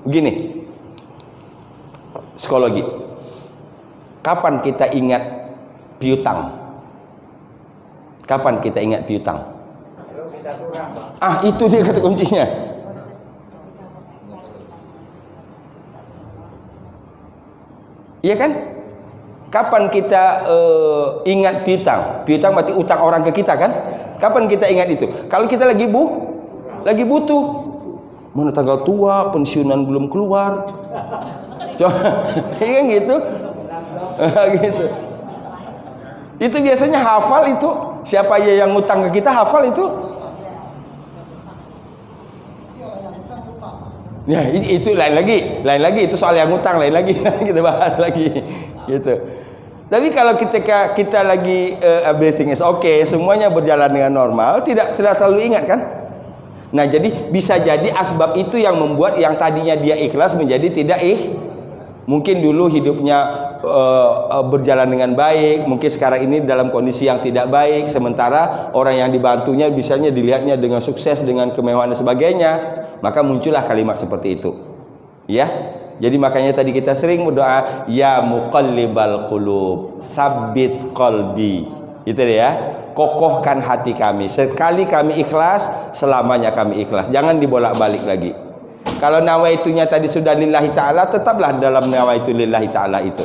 Begini, psikologi. Kapan kita ingat piutang? Kapan kita ingat piutang? Itu dia kata kuncinya. Iya kan? Kapan kita ingat piutang? Piutang berarti utang orang ke kita kan? Kapan kita ingat itu? Kalau kita lagi butuh. Mana tanggal tua, pensiunan belum keluar. Coba, iya gitu. Gitu. Itu biasanya hafal itu. Siapa ya yang utang ke kita hafal itu? Ya, itu lain lagi itu soal yang utang lain lagi kita bahas lagi gitu. Tapi kalau kita lagi everything is okay, semuanya berjalan dengan normal, tidak terlalu ingat kan? Nah, jadi bisa jadi asbab itu yang membuat yang tadinya dia ikhlas menjadi tidak mungkin dulu hidupnya berjalan dengan baik, mungkin sekarang ini dalam kondisi yang tidak baik, sementara orang yang dibantunya bisanya dilihatnya dengan sukses, dengan kemewahan dan sebagainya. Maka muncullah kalimat seperti itu. Ya. Jadi makanya tadi kita sering berdoa ya muqallibal qulub, tsabbit qalbi. Itu dia ya. Kokohkan hati kami. Sekali kami ikhlas, selamanya kami ikhlas. Jangan dibolak-balik lagi. Kalau nawaitunya tadi sudah lillahi ta'ala, tetaplah dalam nawaitu lillahi ta'ala itu.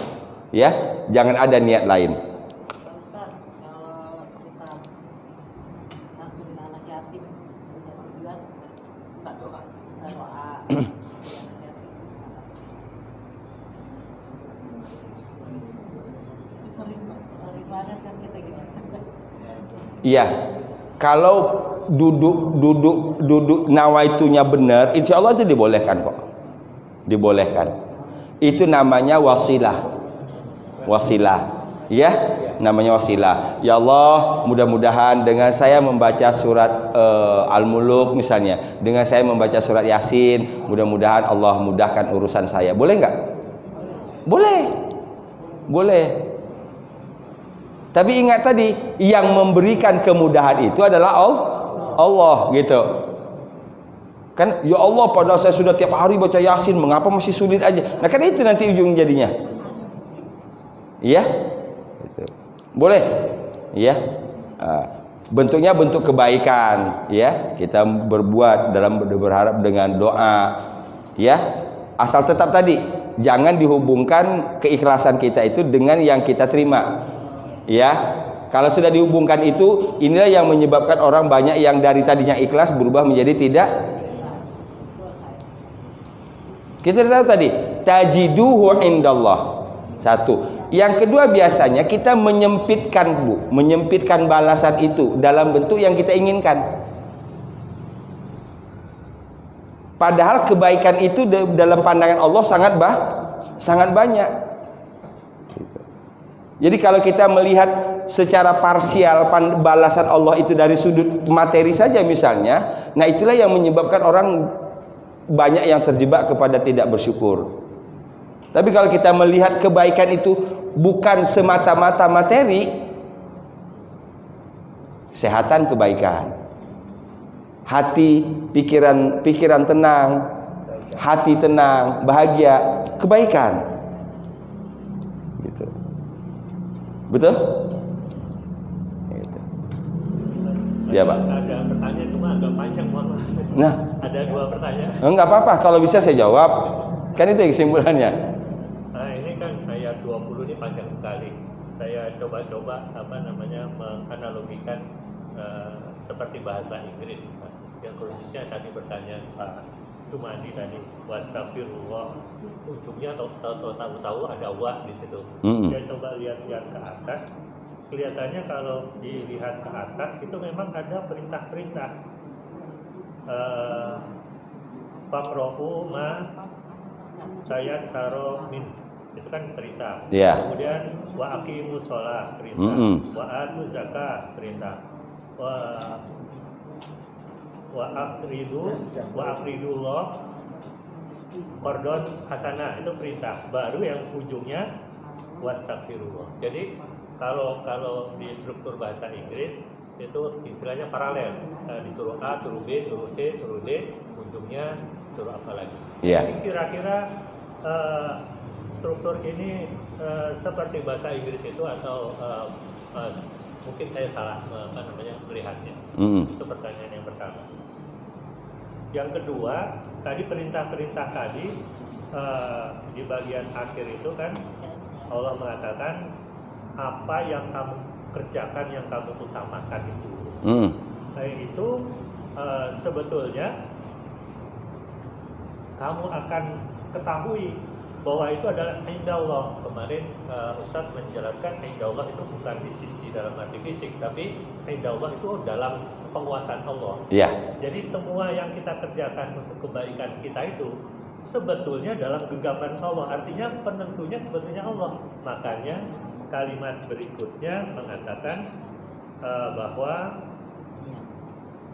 Ya. Jangan ada niat lain. Iya, kalau duduk nawaitunya benar, insya Allah itu dibolehkan kok, dibolehkan. Itu namanya wasilah, ya, namanya wasilah. Ya Allah, mudah-mudahan dengan saya membaca surat Al-Muluk misalnya, dengan saya membaca surat Yasin, mudah-mudahan Allah mudahkan urusan saya. Boleh nggak? Boleh. Tapi ingat tadi, yang memberikan kemudahan itu adalah Allah gitu. Kan ya Allah, padahal saya sudah tiap hari baca Yasin, mengapa masih sulit aja? Nah kan itu nanti ujung jadinya. Iya? Gitu. Boleh? Iya. Bentuknya bentuk kebaikan, ya. Kita berbuat dalam berharap dengan doa, ya. Asal tetap tadi, jangan dihubungkan keikhlasan kita itu dengan yang kita terima. Ya, kalau sudah dihubungkan itu, inilah yang menyebabkan orang banyak yang dari tadinya ikhlas berubah menjadi tidak. Kita tahu tadi, tajiduhu indallah. Satu. Yang kedua, biasanya kita menyempitkan balasan itu dalam bentuk yang kita inginkan. Padahal kebaikan itu dalam pandangan Allah sangat banyak. Jadi kalau kita melihat secara parsial balasan Allah itu dari sudut materi saja misalnya, nah itulah yang menyebabkan orang banyak yang terjebak kepada tidak bersyukur. Tapi kalau kita melihat kebaikan itu bukan semata-mata materi, kesehatan kebaikan, hati, pikiran tenang, hati tenang, bahagia, kebaikan. Betul? Ya Pak. Ada pertanyaan cuma agak panjang, mohon. Nah, ada 2 pertanyaan. Enggak apa-apa, kalau bisa saya jawab. Kan itu kesimpulannya. Ini kan saya 20 ini panjang sekali. Saya coba menganalogikan seperti bahasa Inggris. yang khususnya tadi bertanya Pak Sumadi tadi, wastafirullah, ujungnya tahu-tahu ada wa di situ. Saya coba lihat-lihat ke atas, kelihatannya kalau dilihat ke atas itu memang ada perintah-perintah. Faqra'u ma tayassara min, itu kan perintah. Yeah. Kemudian wa aqimus shalah, perintah. Wa atu zakat, perintah. Wa aqridullah qardon hasanah, itu perintah. Baru yang ujungnya wastaghfirullah. Jadi kalau di struktur bahasa Inggris itu istilahnya paralel. Disuruh A, suruh B, suruh C, suruh D, ujungnya suruh apa lagi. Yeah. Jadi kira-kira struktur ini seperti bahasa Inggris itu atau mungkin saya salah melihatnya. Itu pertanyaan yang pertama. Yang kedua, tadi perintah-perintah tadi di bagian akhir itu kan Allah mengatakan apa yang kamu kerjakan, yang kamu utamakan itu. Nah, itu sebetulnya kamu akan ketahui bahwa itu adalah indallah. Kemarin Ustadz menjelaskan indallah itu bukan di sisi dalam arti fisik, tapi indallah itu dalam penguasaan Allah. Yeah. Jadi semua yang kita kerjakan untuk kebaikan kita itu sebetulnya dalam genggaman Allah. Artinya penentunya sebetulnya Allah. Makanya kalimat berikutnya mengatakan bahwa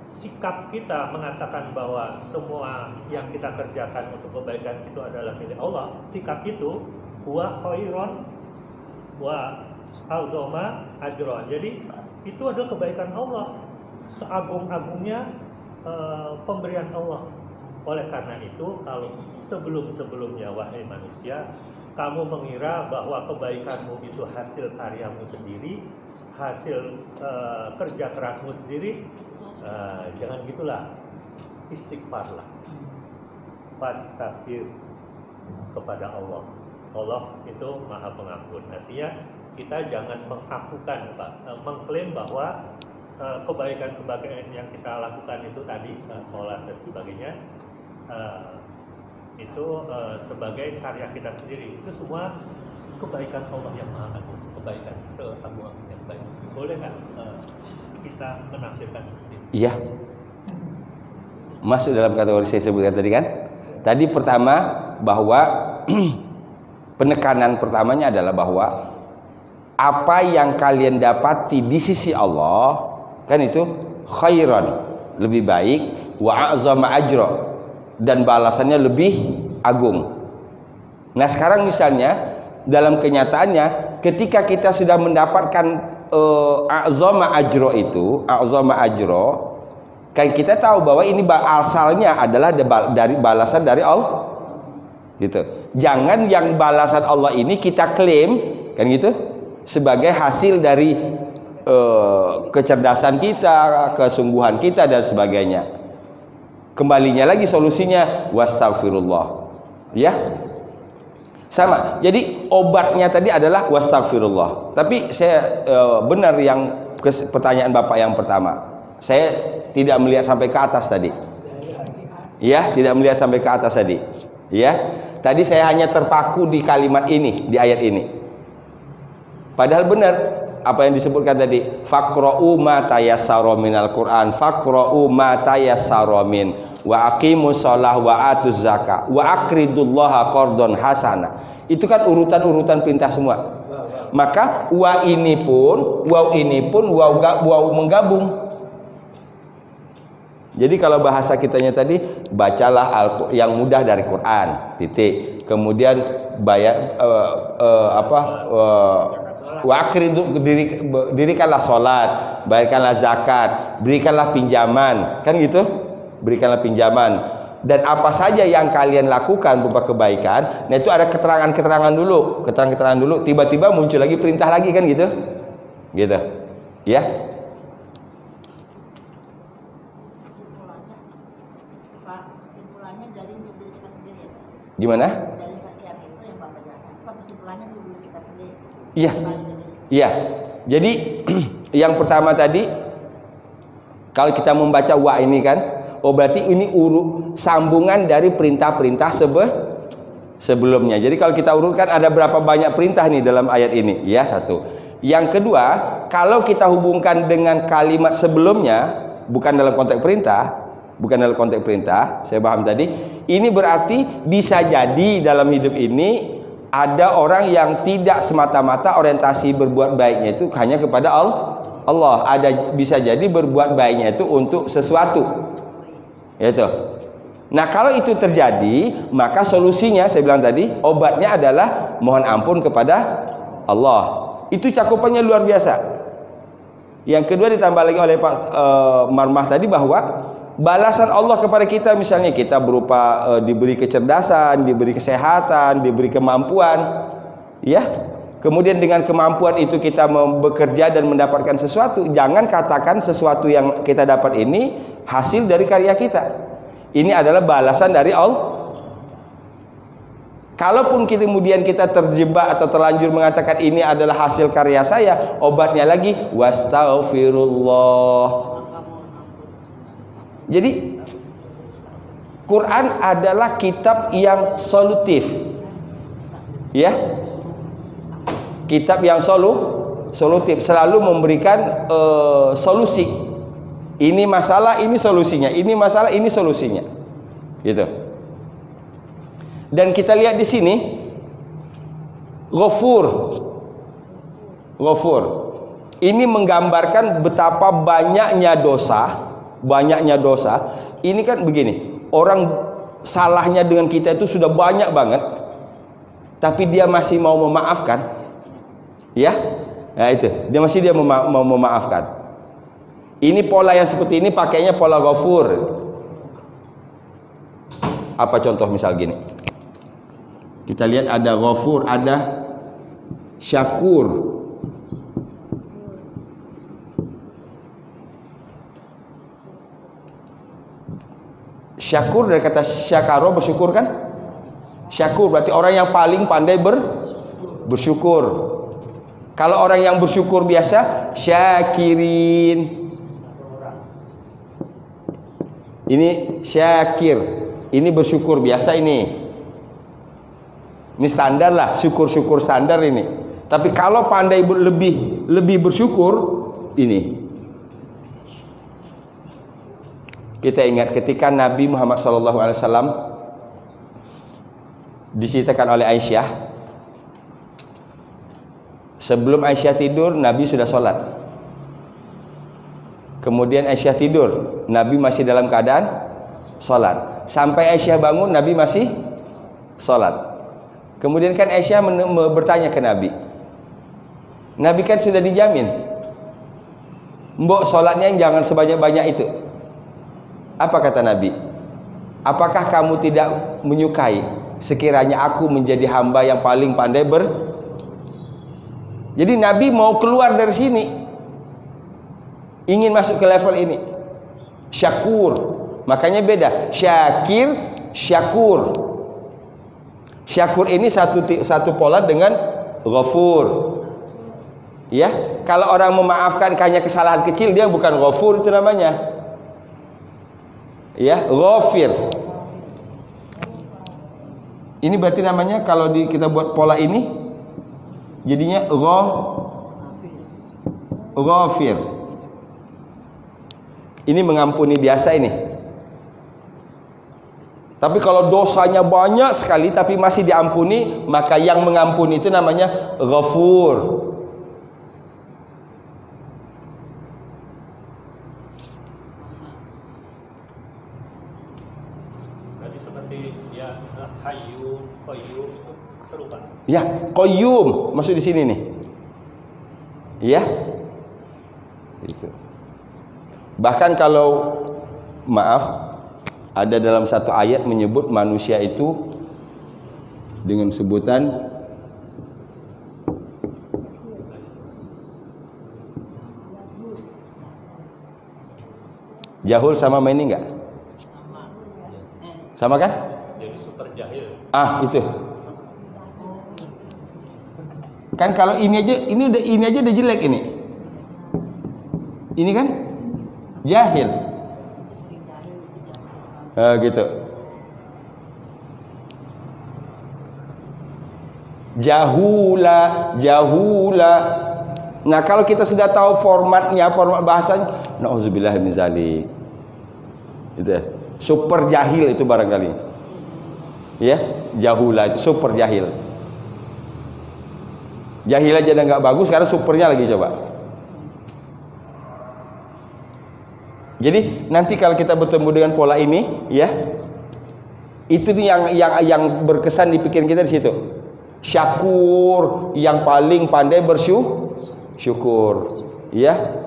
sikap kita mengatakan bahwa semua yang kita kerjakan untuk kebaikan itu adalah milik Allah. Sikap itu huwa khairon wa azama ajron. Jadi itu adalah kebaikan Allah, seagung-agungnya pemberian Allah. Oleh karena itu, kalau sebelum-sebelumnya wahai manusia, kamu mengira bahwa kebaikanmu itu hasil karyamu sendiri, hasil kerja kerasmu sendiri, jangan gitulah. Istighfarlah, fastaghfir kepada Allah. Allah itu Maha Pengampun. Artinya kita jangan mengakukan, mengklaim bahwa kebaikan-kebaikan yang kita lakukan itu tadi, sholat dan sebagainya, itu sebagai karya kita sendiri. Itu semua kebaikan Allah yang Maha Agung, kebaikan seagung-agungnya. Baik. Boleh nggak kita menafsirkan seperti itu? Iya. Masuk dalam kategori saya sebutkan tadi kan. Tadi pertama bahwa penekanan pertamanya adalah bahwa apa yang kalian dapati di sisi Allah kan itu khairan, lebih baik, wa a'zama ajra, dan balasannya lebih agung. Nah sekarang misalnya dalam kenyataannya ketika kita sudah mendapatkan a'zama ajro itu, a'zama ajro, kan kita tahu bahwa ini asalnya adalah dari balasan dari Allah, gitu. Jangan yang balasan Allah ini kita klaim, kan gitu, sebagai hasil dari kecerdasan kita, kesungguhan kita dan sebagainya. Kembalinya lagi solusinya wastaghfirullah, ya. Sama, jadi obatnya tadi adalah wastaghfirullah. Tapi saya benar yang pertanyaan Bapak yang pertama. Saya tidak melihat sampai ke atas tadi. Ya, tidak melihat sampai ke atas tadi. Ya, tadi saya hanya terpaku di kalimat ini, di ayat ini. Padahal benar apa yang disebutkan tadi, faqra'u ma tayassara minal Qur'an, faqra'u ma tayassara min, wa aqimus shalah wa atuz zakah wa aqridullaha qardon hasana. Itu kan urutan-urutan perintah semua. Maka waw ini pun waw menggabung. Jadi kalau bahasa kitanya tadi, bacalah yang mudah dari Quran, titik. Kemudian bayar dirikanlah sholat, bayarkanlah zakat, berikanlah pinjaman, kan gitu, berikanlah pinjaman, dan apa saja yang kalian lakukan berupa kebaikan. Nah itu ada keterangan dulu, tiba-tiba muncul lagi perintah lagi, kan gitu, ya. Kesimpulannya dari diri kita sendiri ya Pak? Gimana? Dari setiap itu yang Bapak jelaskan, kesimpulannya diri kita sendiri. Iya, iya. Jadi yang pertama tadi, kalau kita membaca wa ini kan, Oh berarti ini sambungan dari perintah-perintah sebelumnya. Jadi kalau kita urutkan ada berapa banyak perintah nih dalam ayat ini? Ya, satu. Yang kedua, kalau kita hubungkan dengan kalimat sebelumnya, bukan dalam konteks perintah, saya paham tadi. Ini berarti bisa jadi dalam hidup ini ada orang yang tidak semata-mata orientasi berbuat baiknya itu hanya kepada Allah. Bisa jadi berbuat baiknya itu untuk sesuatu. Itu. Nah, kalau itu terjadi, maka solusinya saya bilang tadi, obatnya adalah mohon ampun kepada Allah. Itu cakupannya luar biasa. Yang kedua ditambah lagi oleh Pak Marmah tadi bahwa balasan Allah kepada kita misalnya kita berupa diberi kecerdasan, diberi kesehatan, diberi kemampuan, ya. Kemudian dengan kemampuan itu kita bekerja dan mendapatkan sesuatu. Jangan katakan sesuatu yang kita dapat ini hasil dari karya kita. Ini adalah balasan dari Allah. Kalaupun kemudian kita terjebak atau terlanjur mengatakan ini adalah hasil karya saya, obatnya lagi wastaghfirullah. Jadi Quran adalah kitab yang solutif. Ya. Kitab yang solutif, selalu memberikan solusi. Ini masalah, ini solusinya. Ini masalah, ini solusinya. Gitu. Dan kita lihat di sini Ghafur. Ini menggambarkan betapa banyaknya dosa. Ini kan begini, orang salahnya dengan kita itu sudah banyak banget, tapi dia masih mau memaafkan. Ya. Nah itu, dia mau memaafkan. Ini pola yang seperti ini pakainya pola Ghafur. Apa contoh misal gini? Kita lihat ada Ghafur, ada Syakur. Syakur dari kata syakaro, bersyukur kan? Syakur berarti orang yang paling pandai bersyukur. Kalau orang yang bersyukur biasa syakirin. Ini syakir, ini bersyukur biasa ini. Ini standar lah, syukur-syukur standar ini. Tapi kalau pandai lebih bersyukur, ini. Kita ingat ketika Nabi Muhammad SAW diceritakan oleh Aisyah, sebelum Aisyah tidur, Nabi sudah sholat. Kemudian Aisyah tidur, Nabi masih dalam keadaan sholat. Sampai Aisyah bangun, Nabi masih sholat. Kemudian kan Aisyah bertanya ke Nabi, Nabi kan sudah dijamin, mbok sholatnya jangan sebanyak-banyak itu. Apa kata Nabi? Apakah kamu tidak menyukai sekiranya aku menjadi hamba yang paling pandai Jadi Nabi mau keluar dari sini, ingin masuk ke level ini. Syakur. Makanya beda. Syakir, syakur. Syakur ini satu pola dengan Ghafur. Ya, kalau orang memaafkan hanya kesalahan kecil, dia bukan Ghafur itu namanya. Ya, Ghafir. Ini berarti namanya kalau kita buat pola ini jadinya Ghafir. Ini mengampuni biasa ini. Tapi kalau dosanya banyak sekali tapi masih diampuni, maka yang mengampuni itu namanya Ghafur. Berarti seperti ya Hayyu, Qayyum itu serupa. Ya, Qayyum masuk di sini nih. Ya. Itu. Bahkan kalau maaf, ada dalam satu ayat menyebut manusia itu dengan sebutan jahul sama ini enggak? Sama kan? Jadi super jahil. Ah, itu. Kan kalau ini aja udah jelek ini. Ini kan jahil. Gitu. Jahula. Nah, kalau kita sudah tahu format bahasanya, nauzubillah min zalik. Gitu ya. Super jahil itu barangkali. Ya, jahula itu super jahil. Jahil aja udah nggak bagus, sekarang supernya lagi coba. Jadi nanti kalau kita bertemu dengan pola ini, ya, itu yang berkesan di pikiran kita di situ. Syakur, yang paling pandai bersyukur, ya.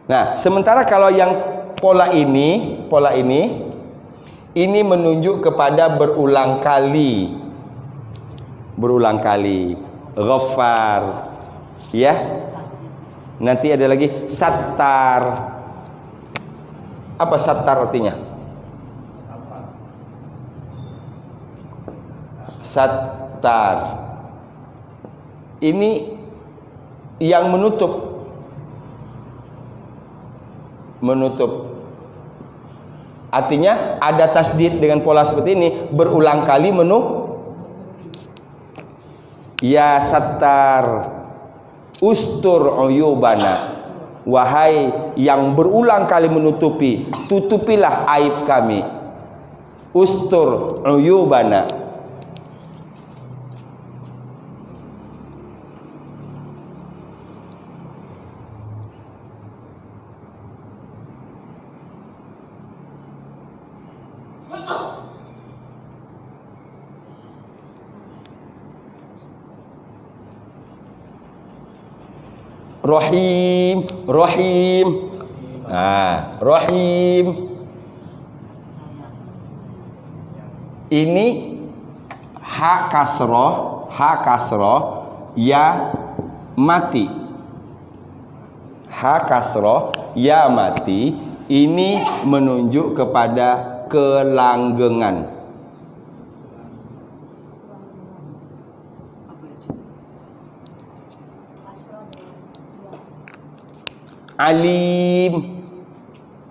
Nah, sementara kalau yang pola ini menunjuk kepada berulang kali, Ghaffar, ya. Nanti ada lagi Sattar. Apa Sattar artinya? Sattar ini yang menutup. Artinya ada tasdid dengan pola seperti ini, berulang kali ya Sattar, ustur uyubana, wahai yang berulang kali menutupi, tutupilah aib kami. Ustur uyubana. Rahim. Nah, Rahim ini ha kasroh ya mati. Ha kasroh ya mati ini menunjuk kepada kelanggengan. Alim,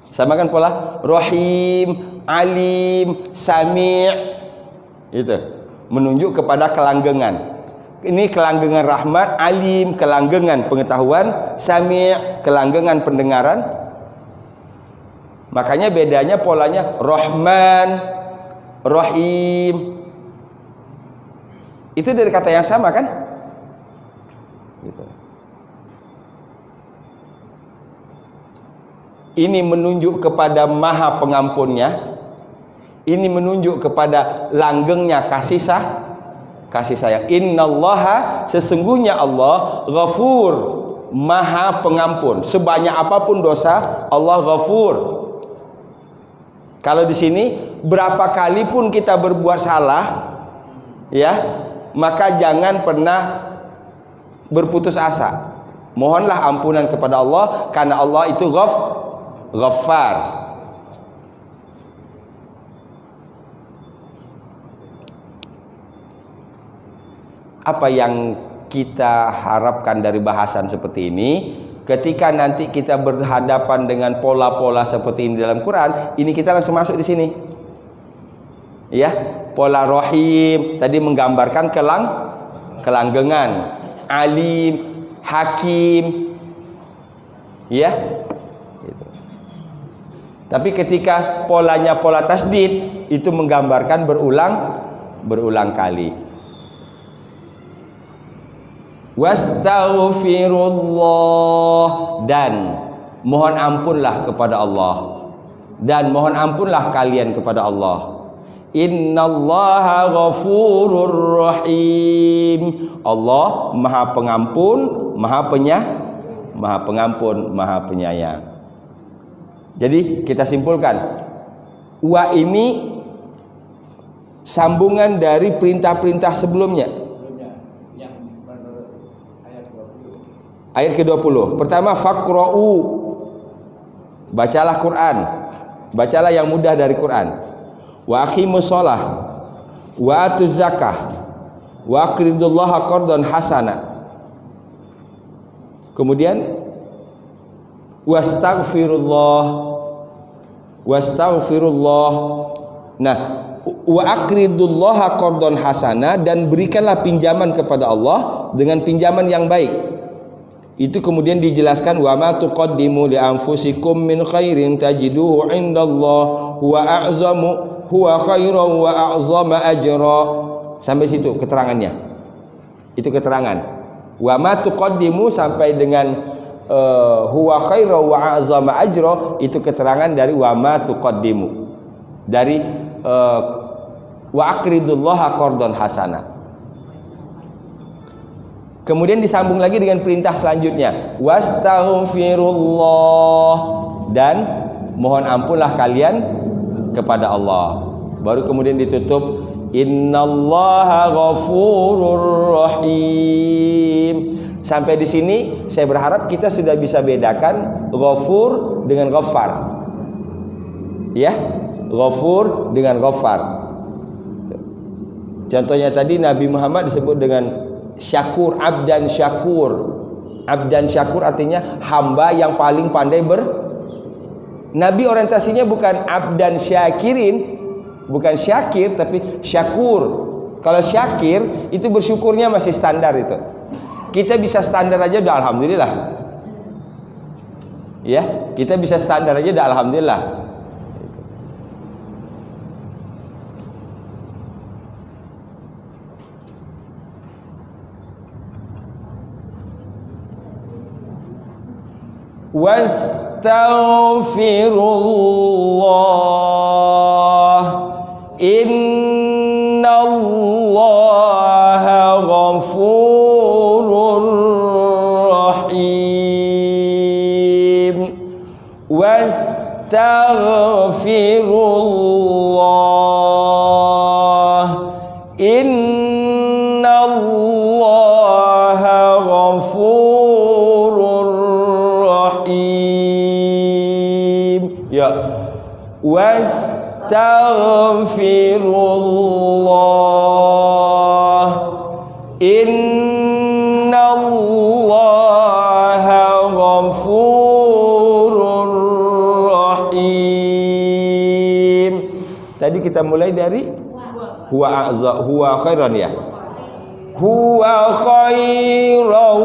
samakan pola Rahim, Alim, Sami', itu menunjuk kepada kelanggengan. Ini kelanggengan rahmat, Alim kelanggengan pengetahuan, Sami' kelanggengan pendengaran. Makanya bedanya polanya Rahman, Rahim. Itu dari kata yang sama kan? Gitu. Ini menunjuk kepada maha pengampunnya. Ini menunjuk kepada langgengnya kasih sayang. Innallaha, sesungguhnya Allah, Ghafur, maha pengampun. Sebanyak apapun dosa, Allah Ghafur. Kalau di sini berapa kali pun kita berbuat salah, ya, maka jangan pernah berputus asa. Mohonlah ampunan kepada Allah, karena Allah itu Ghaffar. Apa yang kita harapkan dari bahasan seperti ini? Ketika nanti kita berhadapan dengan pola-pola seperti ini dalam Quran, ini kita langsung masuk di sini. Ya, pola Rahim tadi menggambarkan kelanggengan, Alim, Hakim, ya. Gitu. Tapi ketika polanya pola tasdid, itu menggambarkan berulang kali. Wastaghfirullah, dan mohon ampunlah kepada Allah, dan mohon ampunlah kalian kepada Allah. Innallaha ghafurur rahim. Allah maha pengampun, maha pengampun, maha penyayang. Jadi kita simpulkan, wa ini sambungan dari perintah-perintah sebelumnya. Ayat ke-20. Pertama, faqra'u, bacalah Quran, bacalah yang mudah dari Quran. Wa aqimus shalah wa atuz zakah wa aqridullaha qardan hasana. Kemudian wastaghfirullah. Nah, wa aqridullaha qardan hasana, dan berikanlah pinjaman kepada Allah dengan pinjaman yang baik. Itu kemudian dijelaskan, wa ma tuqaddimu li anfusikum min khairin tajiduhu indallah huwa khairan wa a'zama ajra. Sampai situ keterangannya. Itu keterangan. Wa ma tuqaddimu sampai dengan huwa khairan wa a'zama ajra, itu keterangan dari wa ma tuqaddimu. Dari wa aqridullaha qardan hasana. Kemudian disambung lagi dengan perintah selanjutnya, wastaghfirullah, dan mohon ampunlah kalian kepada Allah. Baru kemudian ditutup, innallaha ghafurur rahim. Sampai di sini saya berharap kita sudah bisa bedakan ghafur dengan ghaffar. Ya, ghafur dengan ghaffar. Contohnya tadi Nabi Muhammad disebut dengan syakur, abdan syakur. Abdan syakur artinya hamba yang paling pandai Nabi orientasinya bukan abdan syakirin, bukan syakir, tapi syakur. Kalau syakir itu bersyukurnya masih standar itu. Kita bisa standar aja udah alhamdulillah. Ya, kita bisa standar aja udah alhamdulillah. Wastaghfirullah innallaha ghafurur rahim. Wastaghfirullah innallaha ghafurur ya, wastaghfirullah innallaha ghafurur rahim. Tadi kita mulai dari huwa khairan ya. Huwa khairan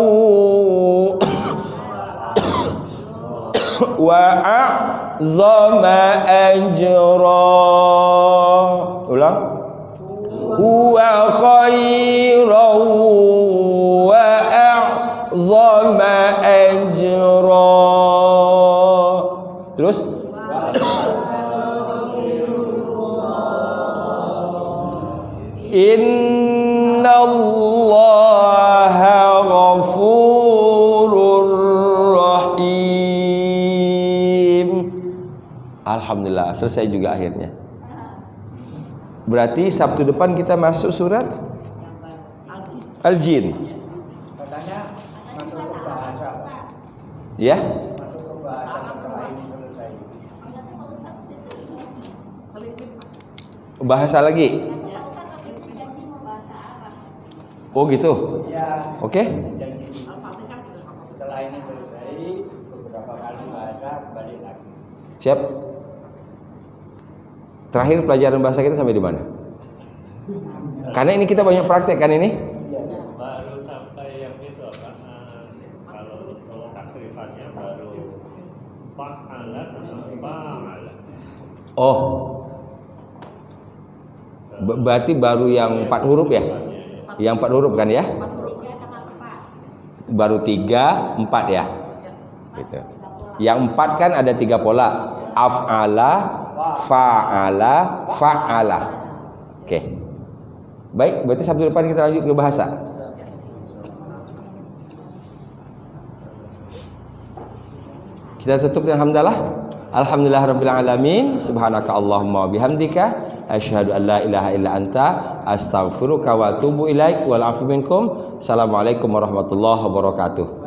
wa a'zama ajra. Ulang. Huwa khairan wa a'zama ajra. Terus innallaha ghafurur rahim. Alhamdulillah, selesai juga akhirnya. Berarti Sabtu depan kita masuk surat Al-Jin. Katanya masuk ke bahasa. Ya? Masuk ke bahasa setelah ini selesai. Bahasa lagi? Oh gitu? Ya. Oke? Janji. Setelah ini selesai, beberapa kali bahasa balik lagi. Siap? Terakhir pelajaran bahasa kita sampai di mana? Karena ini kita banyak praktek kan ini? Baru sampai yang itu kalau tasrifannya baru fa'ala sama fa'ala. Oh. Berarti baru yang 4 huruf ya? Yang 4 huruf kan ya? Baru 3, 4 ya? Gitu. Yang 4 kan ada 3 pola. Af'ala, fa'ala, fa'ala. Oke. Baik, berarti Sabtu depan kita lanjut ke bahasa. Kita tutup dengan hamdalah. Alhamdulillahirabbil alamin. Subhanaka Allahumma bihamdika asyhadu an la ilaha illa anta astaghfiruka wa atubu ilaik wal afu minkum. Assalamualaikum warahmatullahi wabarakatuh.